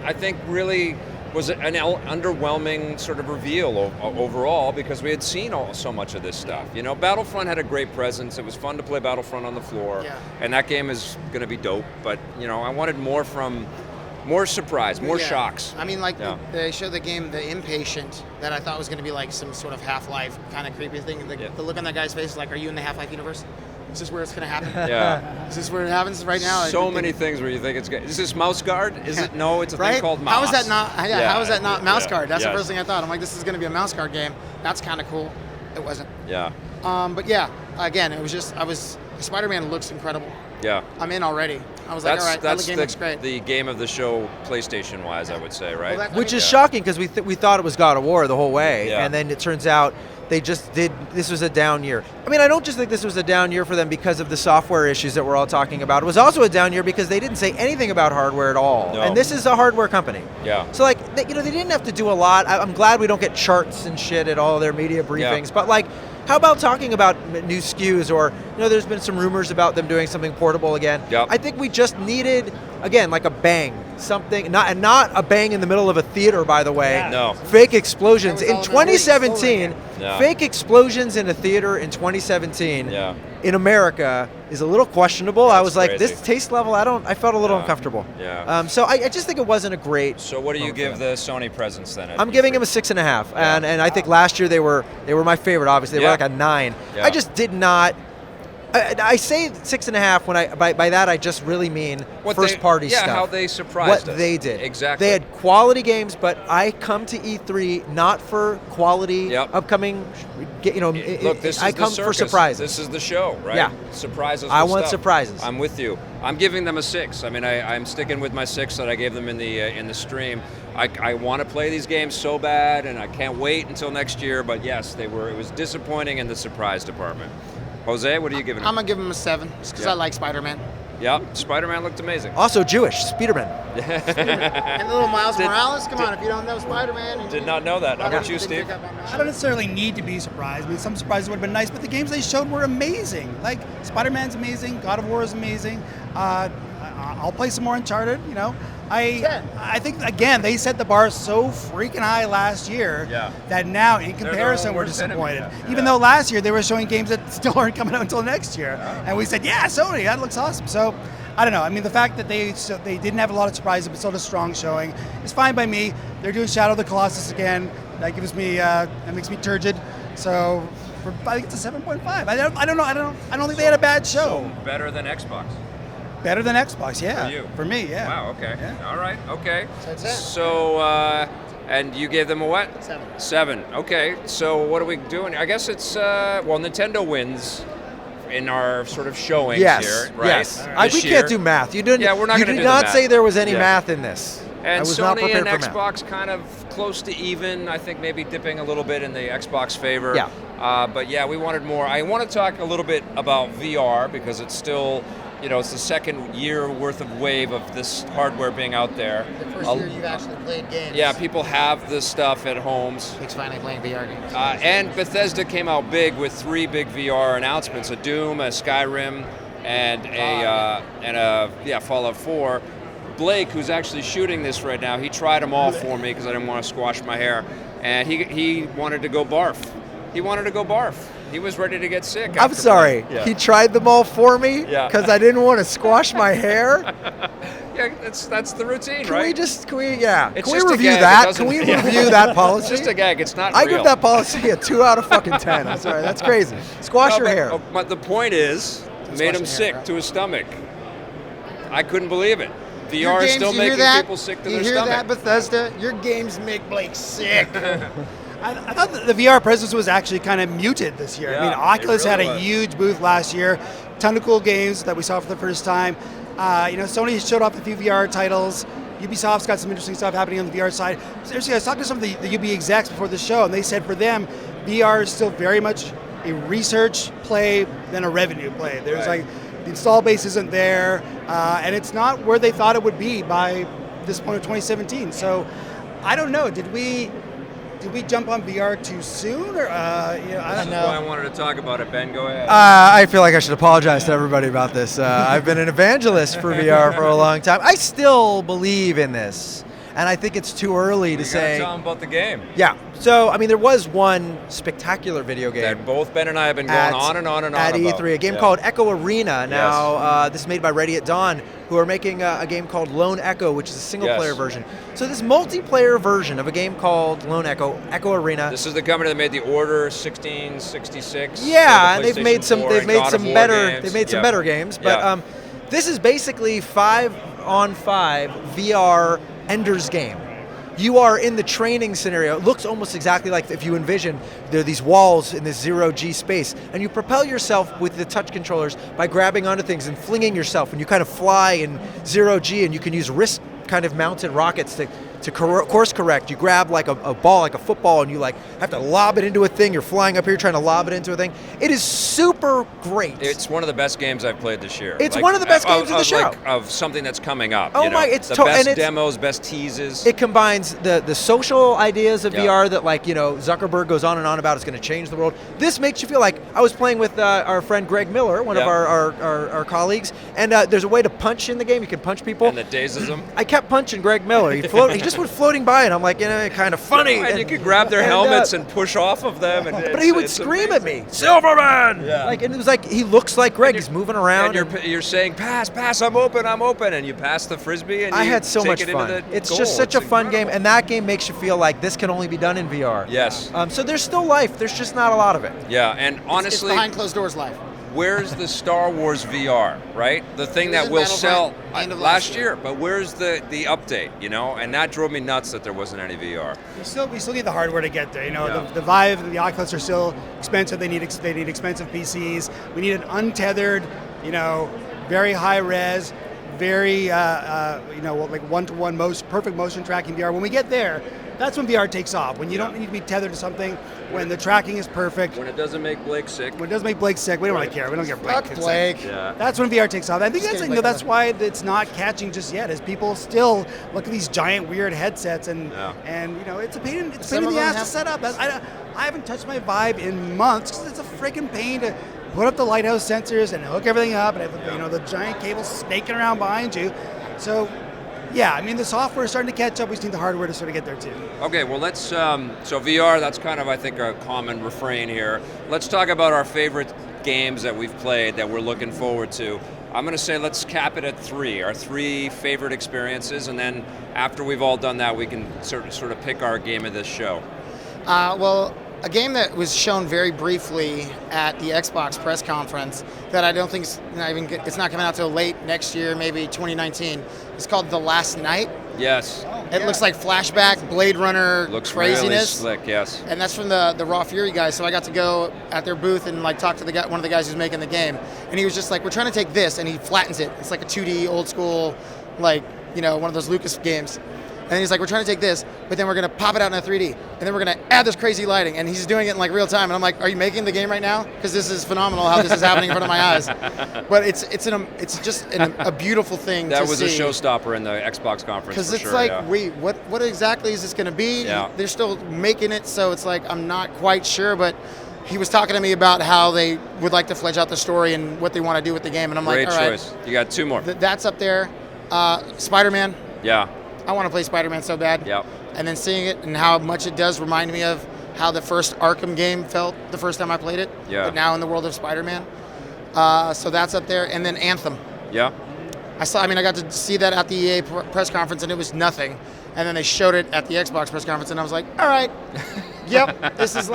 S1: I think really was an underwhelming sort of reveal overall because we had seen so much of this stuff. Battlefront had a great presence. It was fun to play Battlefront on the floor, and that game is going to be dope. But I wanted more surprise, more shocks.
S4: I mean, they showed the game, The Impatient, that I thought was going to be like some sort of Half-Life kind of creepy thing. The look on that guy's face is like, are you in the Half-Life universe? Is this where it's going to happen?
S1: Yeah.
S4: Is this where it happens right now?
S1: So many things where you think it's good. Is this Mouse Guard? Is it? No, it's a thing called Mouse.
S4: How is that not? How is that not Mouse Guard? That's the
S1: yes.
S4: first thing I thought. I'm like, this is going to be a Mouse Guard game. That's kind of cool. It wasn't.
S1: Yeah.
S4: But again, it was Spider-Man looks incredible.
S1: Yeah.
S4: I'm in already. I was like, all right,
S1: that's
S4: the game looks great.
S1: the game of the show, PlayStation-wise, I would say, right?
S4: Well,
S3: Which is shocking because we thought it was God of War the whole way,
S1: Yeah.
S3: and then it turns out they just did. This was a down year. I mean, I don't just think this was a down year for them because of the software issues that we're all talking about. It was also a down year because they didn't say anything about hardware at all.
S1: No.
S3: And this is a hardware company.
S1: Yeah.
S3: So like, they didn't have to do a lot. I'm glad we don't get charts and shit at all their media briefings.
S1: Yeah.
S3: But like, how about talking about new SKUs, or there's been some rumors about them doing something portable again.
S1: Yep.
S3: I think we just needed, again, like a bang, something, not a bang in the middle of a theater, by the way.
S2: Yeah.
S1: No.
S3: Fake explosions
S4: That was
S3: in
S4: all in the
S3: 2017.
S1: Yeah.
S3: Fake explosions in a theater in 2017
S1: Yeah.
S3: in America is a little questionable. I
S1: That's
S3: was like,
S1: crazy.
S3: this taste level, I felt a little
S1: Yeah.
S3: uncomfortable.
S1: Yeah.
S3: So I just think it wasn't a great.
S1: So what do you
S3: moment
S1: give
S3: for them.
S1: the Sony presence then?
S3: I'm giving him a 6.5,
S1: Yeah.
S3: and I think last year they were my favorite. Obviously, they
S1: Yeah.
S3: were like a 9.
S1: Yeah.
S3: I just did not. I say 6.5 when by that I just really mean first party stuff.
S1: Yeah, how they surprised
S3: what
S1: us.
S3: they did.
S1: Exactly.
S3: They had quality games, but I come to E3 not for quality
S1: Yep.
S3: upcoming.
S1: Look, this is
S3: I
S1: the
S3: come
S1: circus.
S3: for surprises.
S1: This is the show, right?
S3: Yeah.
S1: Surprises.
S3: I
S1: with
S3: want
S1: stuff.
S3: surprises.
S1: I'm with you. I'm giving them a 6. I mean, I'm sticking with my 6 that I gave them in the stream. I want to play these games so bad, and I can't wait until next year. But yes, it was disappointing in the surprise department. Jose, what are you giving?
S4: I'm gonna give him a 7, just because
S1: Yeah.
S4: I like Spider-Man.
S1: Yeah, Spider-Man looked amazing.
S3: Also Jewish, Spiderman.
S4: And the little Miles
S1: Did-
S4: Morales. Come on, if you don't know Spider-Man. and
S1: Did not know that. How about you,
S4: didn't
S1: Steve?
S4: pick up on that.
S2: I don't necessarily need to be surprised. I mean, some surprises would have been nice, but the games they showed were amazing. Like Spider-Man's amazing, God of War is amazing. I'll play some more Uncharted. I think again they set the bar so freaking high last year
S1: Yeah.
S2: that now in
S1: their
S2: comparison
S1: own
S2: we're
S1: worst enemy,
S2: disappointed.
S1: yeah.
S2: Even though last year they were showing games that still aren't coming out until next year, and we said, yeah, Sony, that looks awesome. So. I don't know. I mean, the fact that they didn't have a lot of surprises, but still a strong showing, is fine by me. They're doing Shadow of the Colossus again. That gives me that makes me turgid. So I think it's a 7.5. I don't know. I don't think they had a bad show.
S1: So better than Xbox.
S2: Better than Xbox, yeah.
S1: For you.
S2: For me, yeah.
S1: Wow. Okay.
S2: Yeah.
S1: All right. Okay.
S4: That's it.
S1: So, and you gave them a what?
S4: 7.
S1: 7. Okay. So what are we doing? I guess it's Nintendo wins in our sort of showings
S3: Yes.
S1: here, right?
S3: Yes.
S1: This
S3: We
S1: year.
S3: can't do math. You didn't.
S1: Yeah, we're not
S3: You
S1: gonna
S3: did
S1: do the
S3: not
S1: math.
S3: say there was any
S1: Yeah.
S3: math in this. I
S1: And
S3: was not
S1: Sony
S3: prepared
S1: and
S3: for math.
S1: Xbox kind of close to even. I think maybe dipping a little bit in the Xbox favor.
S3: Yeah.
S1: But yeah, we wanted more. I want to talk a little bit about VR because it's still, it's the second year worth of wave of this hardware being out there.
S4: The first year you've actually played games.
S1: Yeah, people have this stuff at homes.
S4: It's finally playing VR games.
S1: And Bethesda came out big with 3 big VR announcements: a Doom, a Skyrim, and a Fallout 4. Blake, who's actually shooting this right now, he tried them all for me because I didn't want to squash my hair, and he wanted to go barf. He was ready to get sick.
S3: I'm
S1: after
S3: sorry.
S1: playing. Yeah.
S3: He tried them all for me
S1: Yeah.
S3: because I didn't want to squash my hair.
S1: Yeah, that's the routine,
S3: Can
S1: right?
S3: we
S1: It's
S3: Can we
S1: just a
S3: review
S1: gag. It
S3: that?
S1: doesn't-
S3: Can we
S1: Yeah.
S3: review that policy?
S1: It's just a gag. It's not
S3: I
S1: real.
S3: give that policy a 2 out of fucking 10. I'm sorry. That's crazy. Squash your hair.
S1: But the point is, made him
S4: squash your
S1: sick
S4: hair,
S1: to his stomach. I couldn't believe it.
S4: Your
S1: VR is
S4: games,
S1: still
S4: you hear
S1: making
S4: that?
S1: people sick to
S4: you
S1: their
S4: hear
S1: stomach.
S4: that, Bethesda? Your games make Blake sick.
S2: I thought that the VR presence was actually kind of muted this year. I mean,
S1: Yeah,
S2: Oculus
S1: it really
S2: had a
S1: was.
S2: huge booth last year. Ton of cool games that we saw for the first time. Sony showed off a few VR titles. Ubisoft's got some interesting stuff happening on the VR side. Seriously, I was talking to some of the UB execs before the show, and they said for them, VR is still very much a research play than a revenue play. There's
S1: Right.
S2: like, the install base isn't there, and it's not where they thought it would be by this point of 2017. So, I don't know. Did we jump on VR too soon, or I don't
S1: That's
S2: know.
S1: why I wanted to talk about it. Ben, go ahead.
S3: I feel like I should apologize to everybody about this. I've been an evangelist for VR for a long time. I still believe in this, and I think it's too early to
S1: You gotta
S3: say.
S1: tell them about the game.
S3: Yeah. So, I mean, there was one spectacular video game.
S1: That both Ben and I have been going on and on and on
S3: at
S1: about.
S3: E3, a game
S1: Yeah.
S3: called Echo Arena. Now, this is made by Ready at Dawn, who are making a game called Lone Echo, which is a single-player
S1: Yes.
S3: version. So this multiplayer version of a game called Lone Echo, Echo Arena.
S1: This is the company that made the Order 1666.
S3: Yeah,
S1: for
S3: and
S1: the
S3: they've made
S1: PlayStation
S3: some.
S1: 4
S3: They've
S1: and
S3: made
S1: God
S3: some
S1: of War
S3: better.
S1: games.
S3: They've made some
S1: Yeah.
S3: better games, but
S1: Yeah.
S3: this is basically 5-on-5 VR Ender's Game. you are in the training scenario. It looks almost exactly like if you envision there are these walls in this zero-G space, and you propel yourself with the touch controllers by grabbing onto things and flinging yourself, and you kind of fly in zero-G, and you can use wrist kind of mounted rockets to course correct. You grab like a ball, like a football, and you like have to lob it into a thing. You're flying up here trying to lob it into a thing. It is super great.
S1: It's one of the best games I've played this year.
S3: It's one of the best games of the show.
S1: Of something that's coming up.
S3: Oh
S1: you know?
S3: my, it's
S1: the
S3: and
S1: best demos, best teases.
S3: It combines the social ideas of VR that Zuckerberg goes on and on about. It's going to change the world. This makes you feel like I was playing with our friend Greg Miller, one of our colleagues, and there's a way to punch in the game. You can punch people.
S1: And that dazes them.
S3: I kept punching Greg Miller. He just went floating by, and I'm like, kind of funny.
S1: And you could grab their helmets and push off of them.
S3: But he would scream at me, Silverman!
S1: Yeah.
S3: And it was like, he looks like Greg. He's moving around.
S1: And you're saying, pass, I'm open. And you pass the Frisbee and
S3: I
S1: you
S3: had so
S1: take
S3: much
S1: it
S3: fun.
S1: into the
S3: It's
S1: goal.
S3: just such a fun
S1: incredible.
S3: game, and that game makes you feel like this can only be done in VR.
S1: Yes.
S3: So there's still life. There's just not a lot of it.
S1: Yeah, and honestly,
S4: it's behind closed doors life.
S1: where's the Star Wars VR, right? The thing
S4: It was
S1: that
S4: in
S1: will sell
S4: Battlefront end of
S1: last year, but where's the update, And that drove me nuts that there wasn't any VR.
S2: We still need the hardware to get there.
S1: Yeah.
S2: The Vive and the Oculus are still expensive. They need expensive PCs. We need an untethered, very high res, very like one-to-one perfect motion tracking VR. When we get there, that's when VR takes off. When you don't need to be tethered to something, when the tracking is perfect.
S1: When it doesn't make Blake sick.
S2: When it doesn't make Blake sick, we don't really care. We don't get Blake
S4: Fuck
S2: sick.
S4: Blake.
S1: Yeah.
S2: That's when VR takes off. I think
S4: Just
S2: that's
S4: kidding,
S2: that's why it's not catching just yet. Is people still look at these giant weird headsets and it's a pain in the ass to set up. I haven't touched my Vive in months because it's a freaking pain to put up the lighthouse sensors and hook everything up and have the giant cables snaking around behind you. So. Yeah, the software is starting to catch up. We just need the hardware to sort of get there too.
S1: Okay, well let's, so VR, that's kind of, I think, a common refrain here. Let's talk about our favorite games that we've played that we're looking forward to. I'm going to say let's cap it at 3, our 3 favorite experiences, and then after we've all done that, we can sort of pick our game of this show.
S4: Well, a game that was shown very briefly at the Xbox press conference that I don't think it's not coming out till late next year, maybe 2019. It's called The Last Night.
S1: Yes.
S4: It looks like flashback, Blade Runner
S1: Looks
S4: craziness.
S1: really slick, yes.
S4: And that's from the Raw Fury guys. So I got to go at their booth and talk to one of the guys who's making the game. And he was just like, we're trying to take this, and he flattens it. It's like a 2D old school, one of those Lucas games. And he's like, we're trying to take this, but then we're going to pop it out in a 3D. And then we're going to add this crazy lighting. And he's doing it in real time. And I'm like, are you making the game right now? Because this is phenomenal how this is happening in front of my eyes. But it's just a beautiful thing to see.
S1: That was a showstopper in the Xbox conference.
S4: Because it's
S1: sure,
S4: wait, what exactly is this going to be?
S1: Yeah.
S4: They're still making it, so it's like I'm not quite sure. But he was talking to me about how they would like to fledge out the story and what they want to do with the game. And I'm
S1: Great
S4: like, all right.
S1: choice. You got 2 more.
S4: That's up there. Spider-Man.
S1: Yeah.
S4: I want to play Spider-Man so bad.
S1: Yep.
S4: And then seeing it and how much it does remind me of how the first Arkham game felt the first time I played it.
S1: Yeah.
S4: But now in the world of Spider-Man. So that's up there. And then Anthem.
S1: Yeah.
S4: I got to see that at the EA press conference, and it was nothing. And then they showed it at the Xbox press conference, and I was like, all right. Yep. This is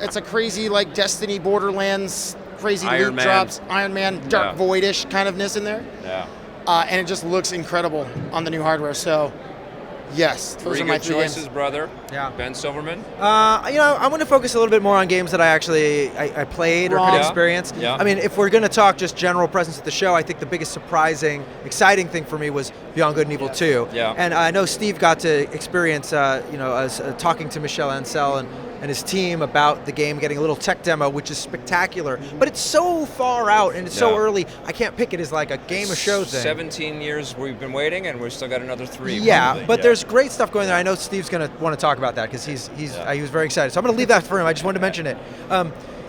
S4: it's a crazy, Destiny, Borderlands, crazy
S1: Iron
S4: loot
S1: Man.
S4: drops, Iron Man, Dark Void-ish kind ofness in there.
S1: Yeah.
S4: And it just looks incredible on the new hardware. So, yes, those
S1: 3
S4: are my
S1: good
S4: 3
S1: choices,
S4: games.
S1: brother.
S3: Yeah.
S1: Ben Silverman.
S3: I'm going to focus a little bit more on games that I played or could
S1: Yeah.
S3: experience.
S1: Yeah.
S3: If we're going to talk just general presence at the show, I think the biggest surprising, exciting thing for me was Beyond Good and Evil 2.
S1: Yeah.
S3: And I know Steve got to experience, us talking to Michel Ancel and his team about the game, getting a little tech demo, which is spectacular. But it's so far out and it's so
S1: Yeah.
S3: early, I can't pick it as a game of show thing.
S1: 17 years we've been waiting, and we've still got another 3.
S3: Yeah,
S1: probably.
S3: but there's great stuff going there. I know Steve's going to want to talk about that because he was very excited. So I'm going to leave that for him. I just wanted to mention it.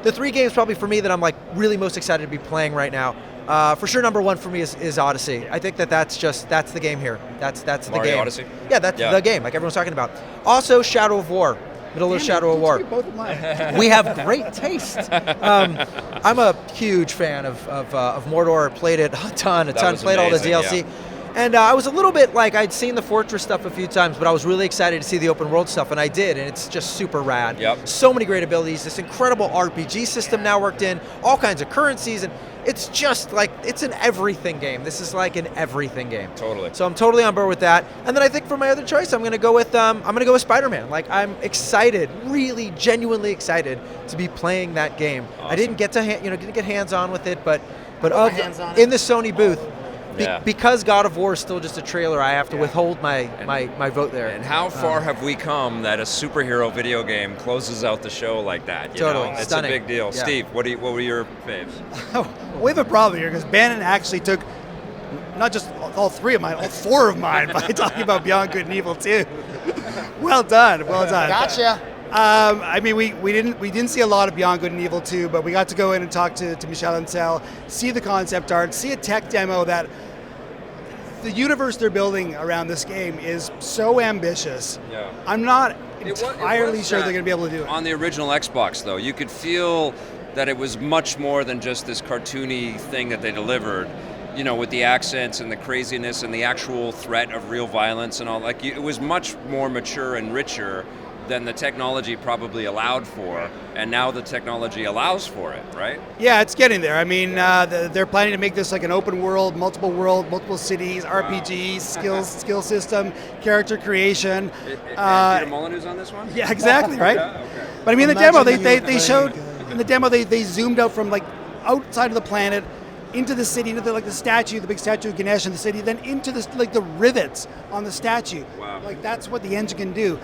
S3: The 3 games probably for me that I'm really most excited to be playing right now. For sure, number 1 for me is Odyssey. I think that's the game here. That's the
S1: Mario
S3: game.
S1: Odyssey?
S3: Yeah, that's the game. Like everyone's talking about. Also, Shadow of War. Middle of Shadow of War.
S2: Both of mine.
S3: We have great taste. I'm a huge fan of Mordor. Played it a ton.
S1: That was
S3: Played all the
S1: amazing,
S3: DLC.
S1: yeah.
S3: And I was a little bit like, I'd seen the Fortress stuff a few times, but I was really excited to see the open world stuff, and I did, and it's just super rad.
S1: Yep.
S3: So many great abilities, this incredible RPG system now worked in, all kinds of currencies, and it's just like, it's an everything game. This is like an everything game.
S1: Totally.
S3: So I'm totally on board with that. And then I think for my other choice, I'm gonna go with Spider-Man. Like, I'm excited, really genuinely excited to be playing that game.
S1: Awesome.
S3: I didn't get to didn't get hands-on with it, but
S4: hands on it.
S3: in the Sony booth,
S1: Yeah.
S3: because God of War is still just a trailer, I have to withhold my vote there.
S1: And how far have we come that a superhero video game closes out the show like that? You
S3: Totally.
S1: know? It's
S3: Stunning.
S1: a big deal.
S3: Yeah.
S1: Steve, what were your faves?
S2: We have a problem here because Bannon actually took not just all three of mine, all four of mine by talking about Beyond Good and Evil 2. Well done.
S4: Gotcha.
S2: I mean, we didn't see a lot of Beyond Good and Evil 2, but we got to go in and talk to Michel Ancel, see the concept art, see a tech demo that the universe they're building around this game is so ambitious.
S1: Yeah.
S2: I'm not
S1: It was
S2: entirely sure
S1: that
S2: they're going to be able to do it.
S1: On the original Xbox, though, you could feel that it was much more than just this cartoony thing that they delivered. You know, with the accents and the craziness and the actual threat of real violence and all. Like, it was much more mature and richer than the technology probably allowed for, and now the technology allows for it, right?
S2: Yeah, it's getting there. I mean, they're planning to make this like an open world, multiple cities, RPG, skill system, character creation.
S1: And Peter Molyneux's on this one?
S2: Yeah, exactly, right?
S1: Yeah, okay.
S2: But I mean, the
S4: Imagine
S2: demo,
S4: you
S2: they showed, in the demo, they zoomed out from like outside of the planet into the city, into the statue, the big statue of Ganesh in the city, then into the rivets on the statue.
S1: Wow.
S2: Like, that's what the engine can do.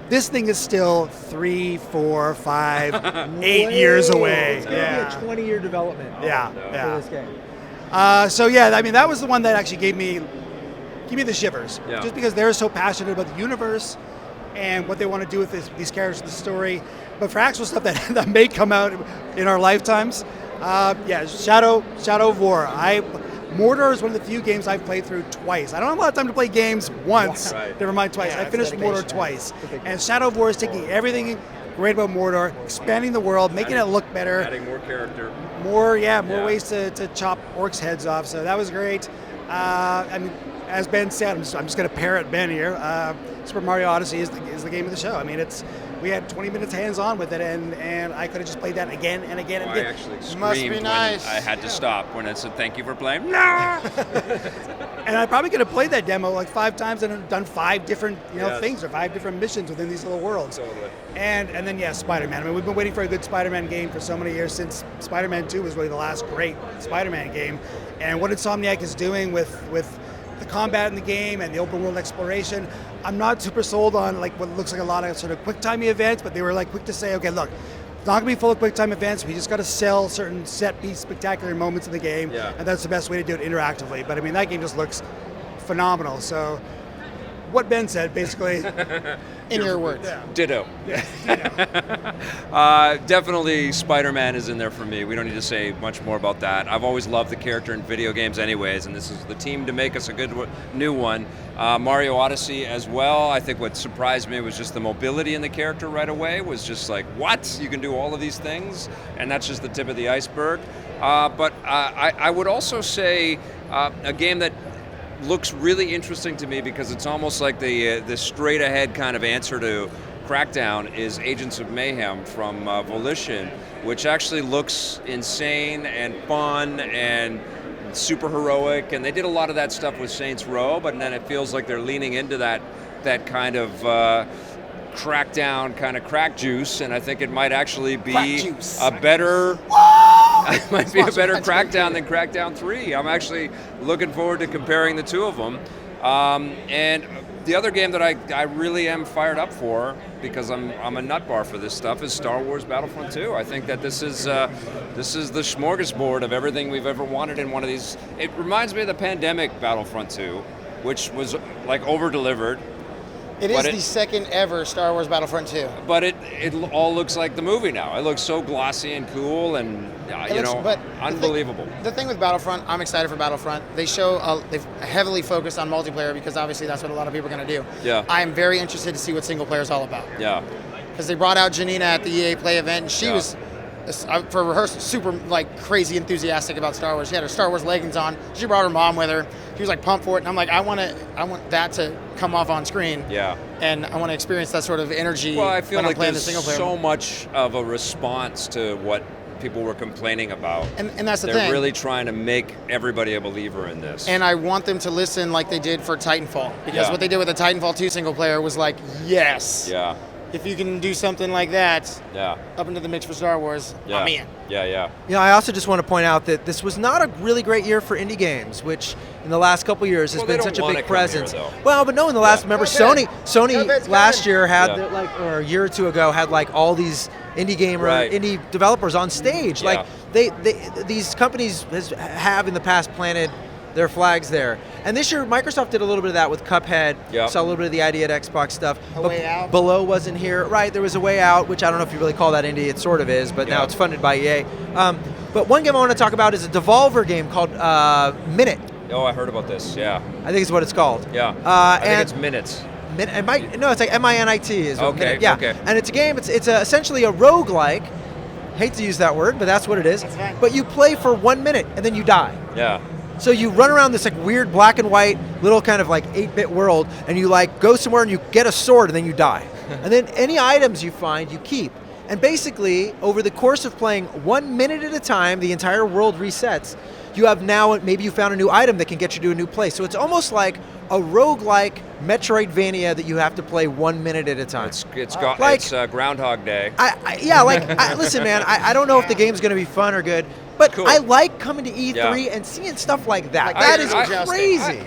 S2: This thing is still 3, 4, 5, 8 years away.
S3: It's going to be a 20-year development
S2: Yeah,
S3: for
S2: yeah.
S3: this game.
S2: So yeah, I mean, that was the one that actually gave me the shivers.
S1: Yeah.
S2: Just because they're so passionate about the universe and what they want to do with these characters, the story. But for actual stuff that may come out in our lifetimes, Shadow of War. Mordor is one of the few games I've played through twice. I don't have a lot of time to play games once,
S1: Right.
S2: never mind twice.
S3: Yeah,
S2: I finished
S3: that's
S2: Mordor
S3: dedication.
S2: twice. And Shadow of War is taking everything great about Mordor, expanding the world, making it look better.
S1: Adding more character.
S2: More
S1: Yeah.
S2: ways to chop orcs' heads off. So that was great. I mean, as Ben said, I'm just going to parrot Ben here. Super Mario Odyssey is the game of the show. I mean, we had 20 minutes hands-on with it, and I could have just played that again and again and
S1: I
S2: again.
S1: actually screamed
S4: Must be
S1: when
S4: nice.
S1: I had to stop when it said thank you for playing. No!
S2: And I probably could have played that demo like 5 times and done 5 different
S1: Yes.
S2: things or 5 different missions within these little worlds.
S1: Totally.
S2: And then Spider-Man. I mean, we've been waiting for a good Spider-Man game for so many years, since Spider-Man 2 was really the last great Spider-Man game. And what Insomniac is doing with the combat in the game and the open world exploration, I'm not super sold on like what looks like a lot of sort of quick timey events, but they were like quick to say, okay, look, it's not gonna be full of quick time events. We just got to sell certain set piece spectacular moments in the game,
S1: Yeah.
S2: and that's the best way to do it interactively. But I mean, that game just looks phenomenal. So what Ben said, basically.
S4: In your words.
S1: Ditto. Definitely Spider-Man is in there for me. We don't need to say much more about that. I've always loved the character in video games anyways, and this is the team to make us a good new one. Mario Odyssey as well. I think what surprised me was just the mobility in the character right away. Was just like, what? You can do all of these things? And that's just the tip of the iceberg. But I would also say a game that looks really interesting to me, because it's almost like the straight ahead kind of answer to Crackdown, is Agents of Mayhem from Volition, which actually looks insane and fun and super heroic, and they did a lot of that stuff with Saints Row, but then it feels like they're leaning into that kind of Crackdown kind of crack juice, and I think it might actually be a better it might be a better Crackdown than Crackdown 3. I'm actually looking forward to comparing the two of them. And the other game that I really am fired up for, because I'm a nut bar for this stuff, is Star Wars Battlefront 2. I think that this is the smorgasbord of everything we've ever wanted in one of these. It reminds me of the pandemic Battlefront 2, which was like over-delivered.
S4: It is the second ever Star Wars Battlefront 2.
S1: But it all looks like the movie now. It looks so glossy and cool and unbelievable.
S4: The thing with Battlefront, I'm excited for Battlefront. They've heavily focused on multiplayer, because obviously that's what a lot of people are going to do.
S1: Yeah.
S4: I am very interested to see what single player is all about.
S1: Yeah.
S4: Because they brought out Janina at the EA Play event, and she was, for rehearsal, super like crazy enthusiastic about Star Wars. She had her Star Wars leggings on. She brought her mom with her. he was like pumped for it, and I'm like, I want that to come off on screen.
S1: Yeah.
S4: And I want to experience that sort of energy.
S1: Well, I feel
S4: when
S1: like
S4: I'm playing the
S1: there's
S4: single player.
S1: so much of a response to what people were complaining about.
S4: And that's the
S1: They're
S4: thing.
S1: really trying to make everybody a believer in this.
S4: And I want them to listen like they did for Titanfall, because
S1: Yeah.
S4: what they did with the Titanfall 2 single player was like, yes.
S1: Yeah.
S4: If you can do something like that
S1: Yeah.
S4: up into the mix for Star Wars,
S1: Yeah.
S4: I'm in.
S1: Yeah.
S3: I also just want to point out that this was not a really great year for indie games, which in the last couple years has
S1: Well, they
S3: been
S1: don't
S3: such a
S1: wanna
S3: big
S1: come here,
S3: presence.
S1: though.
S3: Well, but no, in the last, remember Sony
S4: COVID's
S3: last
S4: coming.
S3: year had
S1: Yeah.
S3: or a year or two ago had like all these indie developers on stage.
S1: Yeah.
S3: Like these companies have in the past planted their flags there. And this year, Microsoft did a little bit of that with Cuphead.
S1: Yep.
S3: Saw a little bit of the idea at Xbox stuff.
S4: A Way Out.
S3: Below wasn't here. Right, there was A Way Out, which I don't know if you really call that indie. It sort of is, but now
S1: Yeah.
S3: it's funded by EA. But one game I want to talk about is a Devolver game called Minute.
S1: Oh, I heard about this. Yeah.
S3: I think is what it's called.
S1: Yeah. I think
S3: and
S1: it's minutes.
S3: It might, no, it's like MINIT is what
S1: Okay,
S3: Minute. Yeah.
S1: okay.
S3: And it's a game. It's essentially a roguelike. Hate to use that word, but that's what it is.
S4: That's fine.
S3: But you play for 1 minute and then you die.
S1: Yeah.
S3: So you run around this like weird black and white little kind of like 8-bit world, and you like go somewhere and you get a sword and then you die. And then any items you find, you keep. And basically, over the course of playing 1 minute at a time, the entire world resets. You have now, maybe you found a new item that can get you to a new place. So it's almost like a roguelike Metroidvania that you have to play 1 minute at a time.
S1: It's Groundhog Day.
S3: Listen, man, I don't know if the game's going to be fun or good, but
S1: Cool.
S3: I like coming to E3
S1: Yeah.
S3: and seeing stuff like that.
S4: Like
S3: That
S4: I-
S3: is
S4: I-
S3: crazy.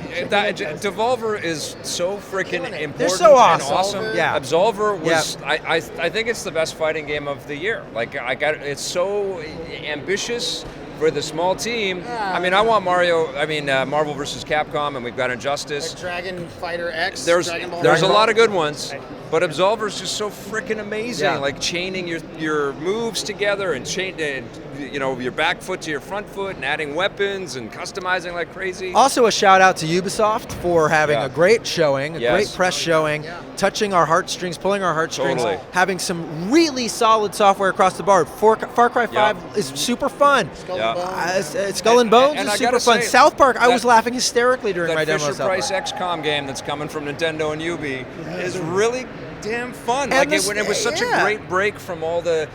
S1: Devolver is so freaking important.
S3: They're so
S1: and
S3: awesome.
S1: awesome.
S3: Yeah.
S1: Absolver was. I think it's the best fighting game of the year. Like it's so ambitious for the small team. I mean, I want Marvel versus Capcom, and we've got Injustice.
S4: Like Dragon Fighter X.
S1: There's
S4: Dragon Ball.
S1: a lot of good ones, but Absolver's just so freaking amazing.
S3: Yeah.
S1: Like chaining your moves together and your back foot to your front foot and adding weapons and customizing like crazy.
S3: Also, a shout out to Ubisoft for having
S1: Yeah.
S3: a great showing, a
S1: Yes.
S3: great press showing, touching our heartstrings, pulling our heartstrings,
S1: Totally.
S3: having some really solid software across the board. Far Cry 5 is super fun.
S4: Skull
S1: Yeah.
S4: and Bones.
S3: Skull and Bones
S1: and
S3: is
S1: I
S3: super
S1: gotta
S3: fun.
S1: say,
S3: South Park, I
S1: that-
S3: was laughing hysterically during my
S1: That
S3: demo of
S1: Fisher
S3: South
S1: Price
S3: Park.
S1: XCOM game that's coming from Nintendo and Ubi is really damn fun.
S3: And
S1: It was such
S3: yeah.
S1: a great break from all the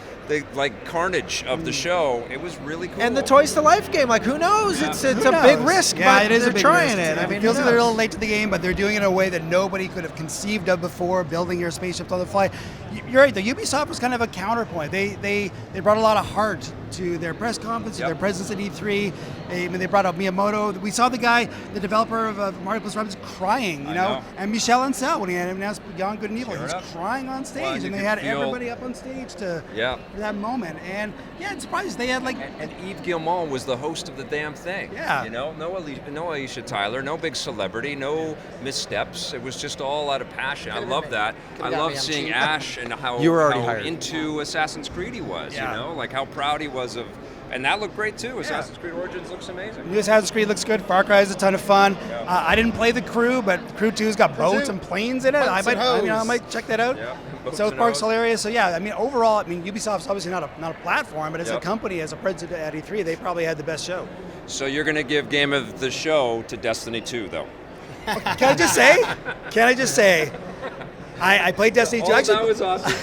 S1: like carnage of the show. It was really cool.
S3: And the Toys to Life game, like who knows? It's
S2: Who
S3: a big
S2: knows?
S3: risk,
S2: Yeah,
S3: but
S2: it is
S3: they're
S2: a big
S3: trying
S2: risk.
S3: it. I mean,
S2: it feels
S3: who
S2: like they're a little
S3: knows?
S2: late to the game, but they're doing it in a way that nobody could have conceived of before, building your spaceships on the fly. You're right, the Ubisoft was kind of a counterpoint. They brought a lot of heart to their press conference, to
S1: Yep.
S2: their presence at E3. They brought up Miyamoto. We saw the guy, the developer of Mario + Rabbids, crying,
S1: I know.
S2: and Michel Ancel, when he had announced Beyond Good and Evil,
S1: Sure
S2: he was
S1: enough.
S2: crying on stage,
S1: Well, you
S2: and they
S1: could
S2: had
S1: feel-
S2: everybody up on stage for
S1: Yeah.
S2: that moment. And yeah, it's surprised they had like
S1: And Yves Guillemot was the host of the damn thing.
S2: Yeah.
S1: No Aisha Tyler, no big celebrity, no missteps. It was just all out of passion. I love that. I
S4: Could've got
S1: love
S4: me on
S1: seeing
S4: cheap.
S1: Ash and how,
S3: You were already
S1: how
S3: hired.
S1: into Assassin's Creed he was.
S2: Yeah.
S1: Like how proud he was of, and that looked great too. Assassin's Creed Origins looks amazing.
S2: New Assassin's Creed looks good. Far Cry is a ton of fun.
S1: Yeah.
S2: I didn't play the Crew, but Crew 2's got boats
S4: 2.
S2: and planes in it.
S4: Boats and
S2: I
S4: hoes.
S2: might check that out.
S1: Yeah. Boats
S2: South
S1: and
S2: Park's
S1: hoes.
S2: hilarious. So yeah, overall, Ubisoft's obviously not a platform, but as a
S1: Yep.
S2: company, as a president at E3, they probably had the best show.
S1: So you're gonna give Game of the Show to Destiny 2, though.
S2: Can I just say? I played Destiny 2.
S1: that was awesome.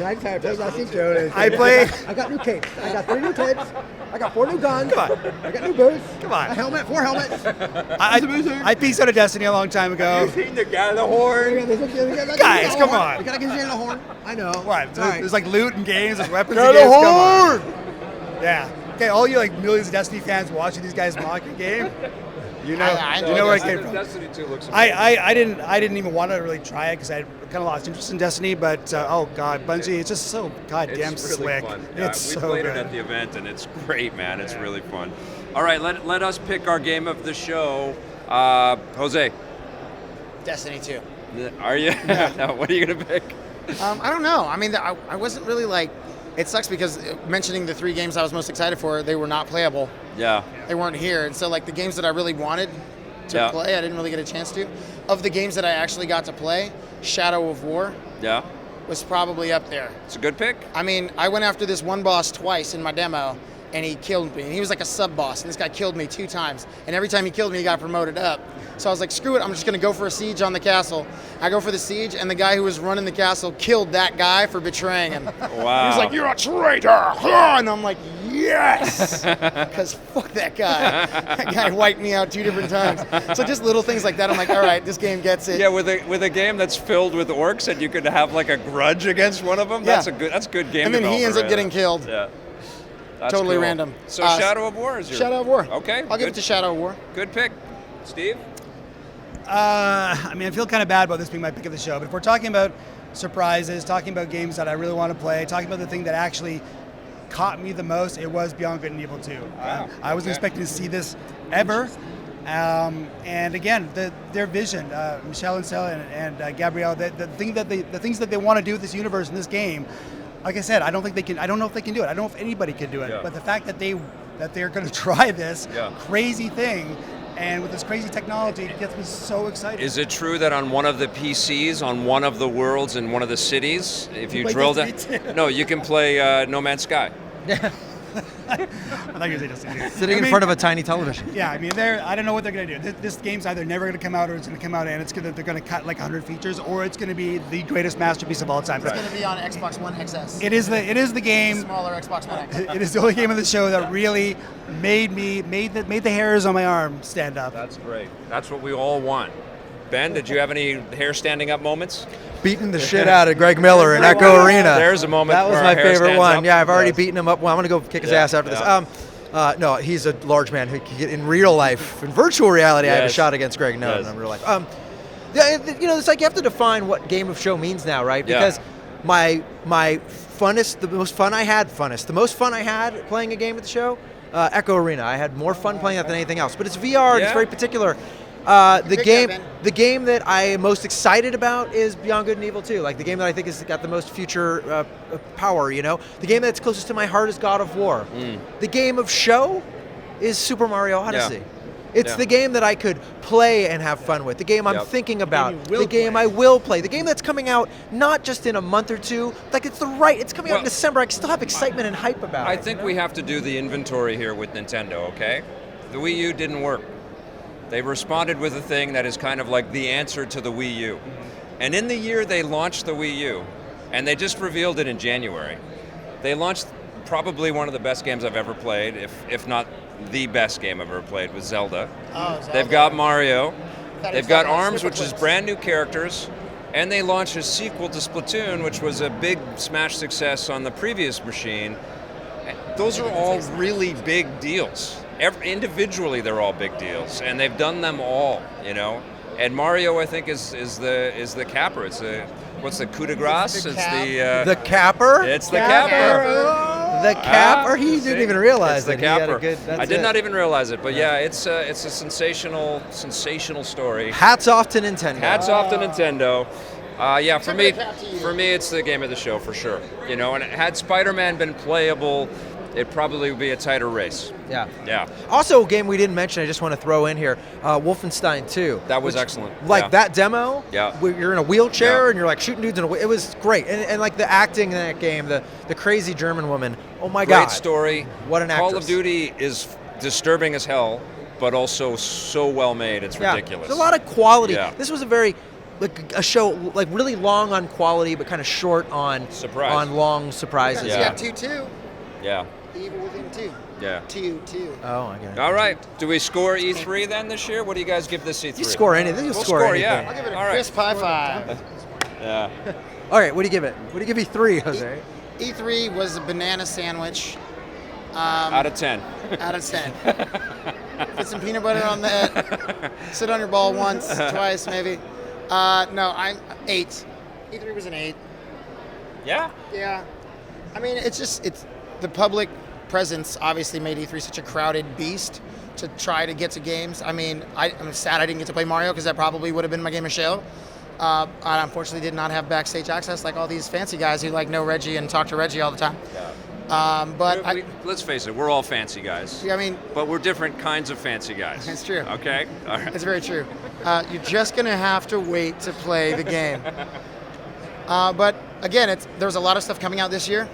S2: I played.
S5: I got new capes. I got 3 new capes. I got 4 new guns.
S2: Come on.
S5: I got new boots.
S2: Come on.
S5: A helmet, 4 helmets.
S2: I peaced out of Destiny a long time ago.
S1: Seen the guy, the horn.
S2: Guys, come on.
S5: We gotta get the horn. I know.
S2: What?
S5: All right.
S2: There's like loot and games, there's weapons
S3: Got
S2: and
S3: a
S2: games. Come
S3: horn!
S2: on. Yeah. Okay, all you like millions of Destiny fans watching these guys mock your game, you know,
S4: I
S2: you know where it came from.
S1: Destiny 2 looks amazing.
S2: I didn't even want to really try it because I kind of lost interest in Destiny. But oh god, Bungie, it's just so goddamn
S1: It's really
S2: slick.
S1: fun. Yeah,
S2: It's
S1: we
S2: so
S1: played
S2: good.
S1: it at the event, and it's great, man. It's really fun. All right, let us pick our game of the show. Jose,
S4: Destiny 2.
S1: are you? No, what are you gonna pick?
S4: I don't know. I mean, I wasn't really like. It sucks because mentioning the 3 games I was most excited for, they were not playable.
S1: Yeah,
S4: They weren't here, and so like the games that I really wanted to
S1: Yeah.
S4: play, I didn't really get a chance to. Of the games that I actually got to play, Shadow of War
S1: yeah.
S4: was probably up there.
S1: It's a good pick.
S4: I mean, I went after this one boss twice in my demo, and he killed me. And he was like a sub-boss, and this guy killed me 2 times. And every time he killed me, he got promoted up. So I was like, screw it, I'm just going to go for a siege on the castle. I go for the siege, and the guy who was running the castle killed that guy for betraying him.
S1: Wow.
S4: He was like, you're a traitor! And I'm like, yes! Because fuck that guy. That guy wiped me out 2 different times. So just little things like that, I'm like, all right, this game gets it.
S1: Yeah, with a game that's filled with orcs and you could have like a grudge against one of them,
S4: Yeah.
S1: that's good game
S4: And then he
S1: development
S4: ends up
S1: right
S4: getting
S1: there.
S4: killed.
S1: Yeah. That's
S4: Totally
S1: cool.
S4: random.
S1: So Shadow of War is your...
S4: Shadow of War.
S1: Okay.
S4: I'll give it to Shadow of War.
S1: Good pick. Steve?
S2: I mean, I feel kind of bad about this being my pick of the show, but if we're talking about surprises, talking about games that I really want to play, talking about the thing that actually caught me the most, it was Beyond Good and Evil 2. I wasn't expecting to see this ever. And again, their vision, Michelle and Stella and Gabrielle, the things that they want to do with this universe and this game, like I said, I don't know if they can do it. I don't know if anybody can do it.
S1: Yeah.
S2: But the fact that they're going to try this
S1: Yeah.
S2: crazy thing, and with this crazy technology, it gets me so excited.
S1: Is it true that on one of the PCs, on one of the worlds in one of the cities, if you
S2: Wait,
S1: drill
S2: that's
S1: down...
S2: me too.
S1: No, you can play No Man's Sky.
S2: I thought you were just
S3: Sitting in front of a tiny television.
S2: Yeah, I mean, I don't know what they're going to do. This game's either never going to come out, or it's going to come out and they're going to cut like 100 features, or it's going to be the greatest masterpiece of all time.
S4: It's going to be on Xbox One XS.
S2: It is the game.
S4: Smaller Xbox One X.
S2: It is the only game of the show that really made the hairs on my arm stand up.
S1: That's great. That's what we all want. Ben, did you have any hair standing up moments?
S3: Beating the shit out of Greg Miller in Echo Arena.
S1: There's a moment
S3: That was
S1: where
S3: my
S1: our hair
S3: favorite
S1: stands
S3: one.
S1: up.
S3: Yeah, I've already
S1: Yes.
S3: beaten him up. Well, I'm going to go kick his
S1: Yeah,
S3: ass after
S1: yeah.
S3: this. No, he's a large man who can get in real life. In virtual reality, I have a
S1: Yes.
S3: shot against Greg. No,
S1: Yes.
S3: in real life. It's like you have to define what game of show means now, right?
S1: Yeah.
S3: Because my the most fun I had playing a game at the show, Echo Arena. I had more fun playing that than anything else. But it's VR. And
S1: Yeah.
S3: it's very particular.
S4: Good job, Ben.
S3: The game that I am most excited about is Beyond Good and Evil 2. Like the game that I think has got the most future power. You know, the game that's closest to my heart is God of War. The game of show is Super Mario Odyssey. It's
S1: Yeah.
S3: the game that I could play and have fun with. The game I'm
S1: Yep.
S3: thinking about.
S2: you will
S3: The game
S2: play.
S3: I will play. The game that's coming out not just in a month or two. Like it's coming out
S1: Well,
S3: in December. I still have excitement and hype about it.
S1: I think we have to do the inventory here with Nintendo, okay? The Wii U didn't work. They responded with a thing that is kind of like the answer to the Wii U. And in the year they launched the Wii U, and they just revealed it in January, they launched probably one of the best games I've ever played, if not the best game I've ever played, with Zelda.
S4: Oh, Zelda.
S1: They've got Mario.
S4: Thought he
S1: They've
S4: was
S1: got
S4: talking about
S1: ARMS,
S4: Snipper
S1: which is
S4: Clips.
S1: brand new characters. And they launched a sequel to Splatoon, which was a big smash success on the previous machine. Those are all really big deals. Individually, they're all big deals, and they've done them all, you know. And Mario, I think, is the capper. It's what's the coup de grace?
S4: The
S1: It's
S4: cap.
S1: the
S3: the capper.
S1: it's the capper.
S3: The capper. He didn't even realize
S1: It's the
S3: that he had
S1: capper.
S3: a good. That's
S1: I did
S3: it.
S1: not even realize it, but yeah, it's a sensational story.
S3: Hats off to Nintendo.
S1: Hats off to Nintendo. Yeah, for
S4: Tip
S1: me,
S4: of the cap to you.
S1: it's the game of the show for sure. You know, and had Spider-Man been playable, it probably would be a tighter race.
S3: Yeah.
S1: Yeah,
S3: Also, a game we didn't mention, I just want to throw in here, Wolfenstein 2.
S1: that was excellent.
S3: Like
S1: Yeah.
S3: that demo,
S1: Yeah.
S3: where you're in a wheelchair
S1: Yeah.
S3: and you're like shooting dudes it was great. And like the acting in that game, the crazy German woman, oh my
S1: Great
S3: God.
S1: story.
S3: What an
S1: Call
S3: actress.
S1: of Duty is disturbing as hell, but also so well made. It's
S3: Yeah.
S1: ridiculous.
S3: There's a lot of quality.
S1: Yeah.
S3: This was a very, like a show, like really long on quality, but kind of short on
S1: Surprise.
S3: on long surprises.
S4: You
S1: Yeah.
S4: got 2-2.
S1: Yeah,
S4: Evil Within 2.
S1: yeah.
S4: 2-2.
S3: Oh, I get it.
S1: All right. Do we score E3 then this year? What do you guys give this E3?
S3: You score anything. You
S1: We'll
S3: score anything.
S1: yeah.
S4: I'll give it a
S1: All right.
S4: crisp high five.
S1: Yeah.
S3: All right, what do you give it? What do you give E3, Jose?
S4: E3 was a banana sandwich.
S1: Out of 10.
S4: Out of 10. Put some peanut butter on that. Sit on your ball once, twice, maybe. No, I'm 8. E3 was an 8.
S1: Yeah.
S4: Yeah. I mean, it's the public presence obviously made E3 such a crowded beast to try to get to games. I mean, I'm sad I didn't get to play Mario because that probably would have been my game of show. I unfortunately did not have backstage access like all these fancy guys who like know Reggie and talk to Reggie all the time. But
S1: Let's face it, we're all fancy guys.
S4: I mean,
S1: But we're different kinds of fancy guys.
S4: That's true.
S1: Okay? All right.
S4: it's very true. You're just going to have to wait to play the game. But again, there's a lot of stuff coming out this year,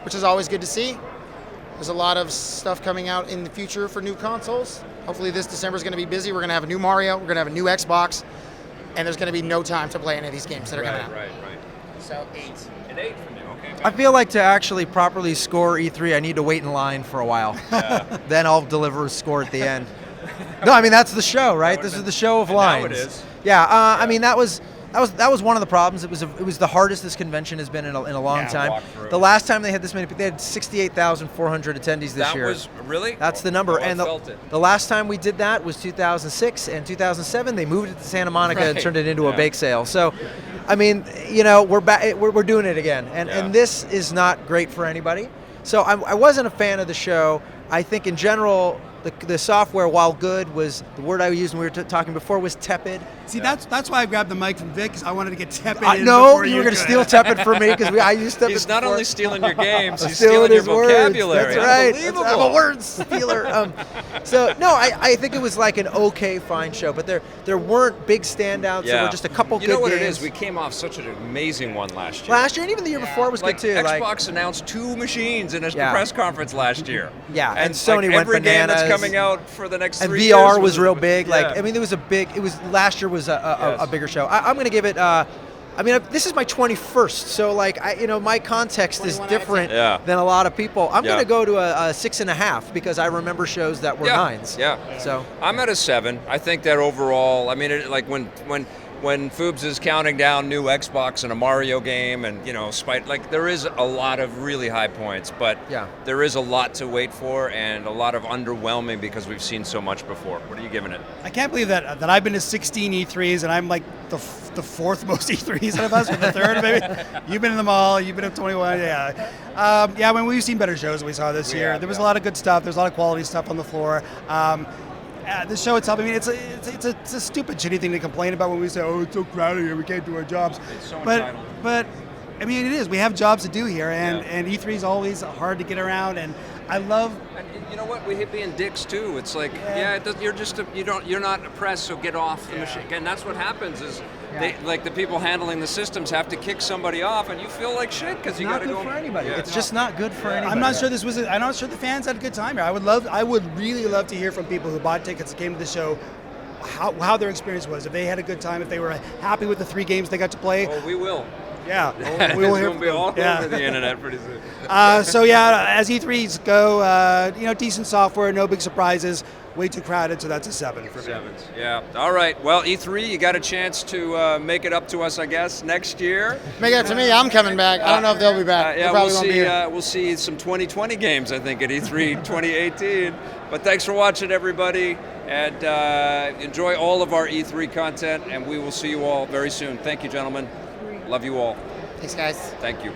S4: which is always good to see. There's a lot of stuff coming out in the future for new consoles. Hopefully this December is going to be busy. We're going to have a new Mario. We're going to have a new Xbox. And there's going to be no time to play any of these games that are coming out.
S1: Right.
S4: So 8.
S1: An 8 from you, okay.
S3: I feel like to actually properly score E3, I need to wait in line for a while. Then I'll deliver a score at the end. No, I mean that's the show, right? This is the show of lines.
S1: Now it is.
S3: Yeah, I mean that was one of the problems. It was the hardest this convention has been in a long time.
S1: walk through.
S3: The last time they had this many, they had 68,400 attendees this year.
S1: That was really?
S3: That's the number.
S1: Oh,
S3: and
S1: I felt it.
S3: the last time we did that was 2006 and 2007. They moved it to Santa Monica and
S1: Right.
S3: turned it into a
S1: Yeah.
S3: bake sale. So, I mean, you know, we're doing it again, and this is not great for anybody. So I wasn't a fan of the show. I think in general, the software, while good, was the word I used when we were talking before, was tepid.
S2: See, that's why I grabbed the mic from Vic, because I wanted to get tepid in
S3: No,
S2: before
S3: you were going to
S2: could.
S3: steal tepid from me because I used tepid.
S1: He's not
S3: before.
S1: only stealing your games, he's
S3: Stealing
S1: stealing your
S3: his words.
S1: vocabulary.
S3: That's right.
S1: Unbelievable.
S3: I'm a word stealer. So no, I think it was like an okay, fine show, but there weren't big standouts. There were just a couple
S1: You
S3: good
S1: know what
S3: games.
S1: it is? We came off such an amazing one last year.
S3: Last year and even the year before was
S1: like
S3: good too.
S1: Xbox announced 2 machines in a
S3: Yeah.
S1: press conference last year.
S3: Yeah, and
S1: and
S3: Sony
S1: like
S3: went
S1: every game that's
S3: bananas.
S1: coming out for the next
S3: and
S1: 3 years
S3: VR was real big.
S1: Yeah.
S3: Like I mean, last year was a
S1: Yes.
S3: bigger show. I'm going to give it. This is my 21st, so like my context is
S4: 21 out of
S3: different
S1: 10.
S3: than a lot of people. I'm
S1: Yeah.
S3: going to go to a 6.5 because I remember shows that were 9s.
S1: Yeah.
S3: So
S1: I'm at a 7. I think that overall, I mean, like when Foobs is counting down new Xbox and a Mario game, and there is a lot of really high points, but
S3: Yeah.
S1: there is a lot to wait for and a lot of underwhelming because we've seen so much before. What are you giving it?
S2: I can't believe that I've been to 16 E3s and I'm like the fourth most E3s out of us, or the third maybe. You've been in them all. You've been to 21. Yeah. When we've seen better shows than we saw this year. There was a lot of good stuff. There's a lot of quality stuff on the floor. The show itself, I mean, it's a stupid, shitty thing to complain about when we say, "Oh, it's so crowded here, we can't do our jobs."
S1: It's so
S2: but
S1: entitled.
S2: but I mean, it is. We have jobs to do here, and E3 is always hard to get around. And I love.
S1: And you know what? We hate being dicks too. It's like, it does, you're not a press, so get off the machine. And that's what happens is, the people handling the systems have to kick somebody off, and you feel like shit because you got
S3: not
S1: to
S3: good
S1: go.
S3: for anybody.
S1: Yeah.
S3: It's just not good for anybody.
S2: I'm not sure I'm not sure the fans had a good time here. I would really love to hear from people who bought tickets and came to the show how their experience was. If they had a good time, if they were happy with the 3 games they got to play.
S1: Oh, we will.
S2: Yeah,
S1: It's
S2: we will hear
S1: going to be all over the internet pretty soon.
S2: So yeah, as E3s go, decent software, no big surprises. Way too crowded, so that's a 7 for me.
S1: 7s, yeah. All right. Well, E3, you got a chance to make it up to us, I guess, next year.
S4: Make it up to me. I'm coming back. I don't know if they'll be back. They
S1: Yeah,
S4: probably
S1: we'll
S4: won't be
S1: see.
S4: here.
S1: We'll see some 2020 games, I think, at E3 2018. But thanks for watching, everybody, and enjoy all of our E3 content. And we will see you all very soon. Thank you, gentlemen. Love you all.
S4: Thanks, guys.
S1: Thank you.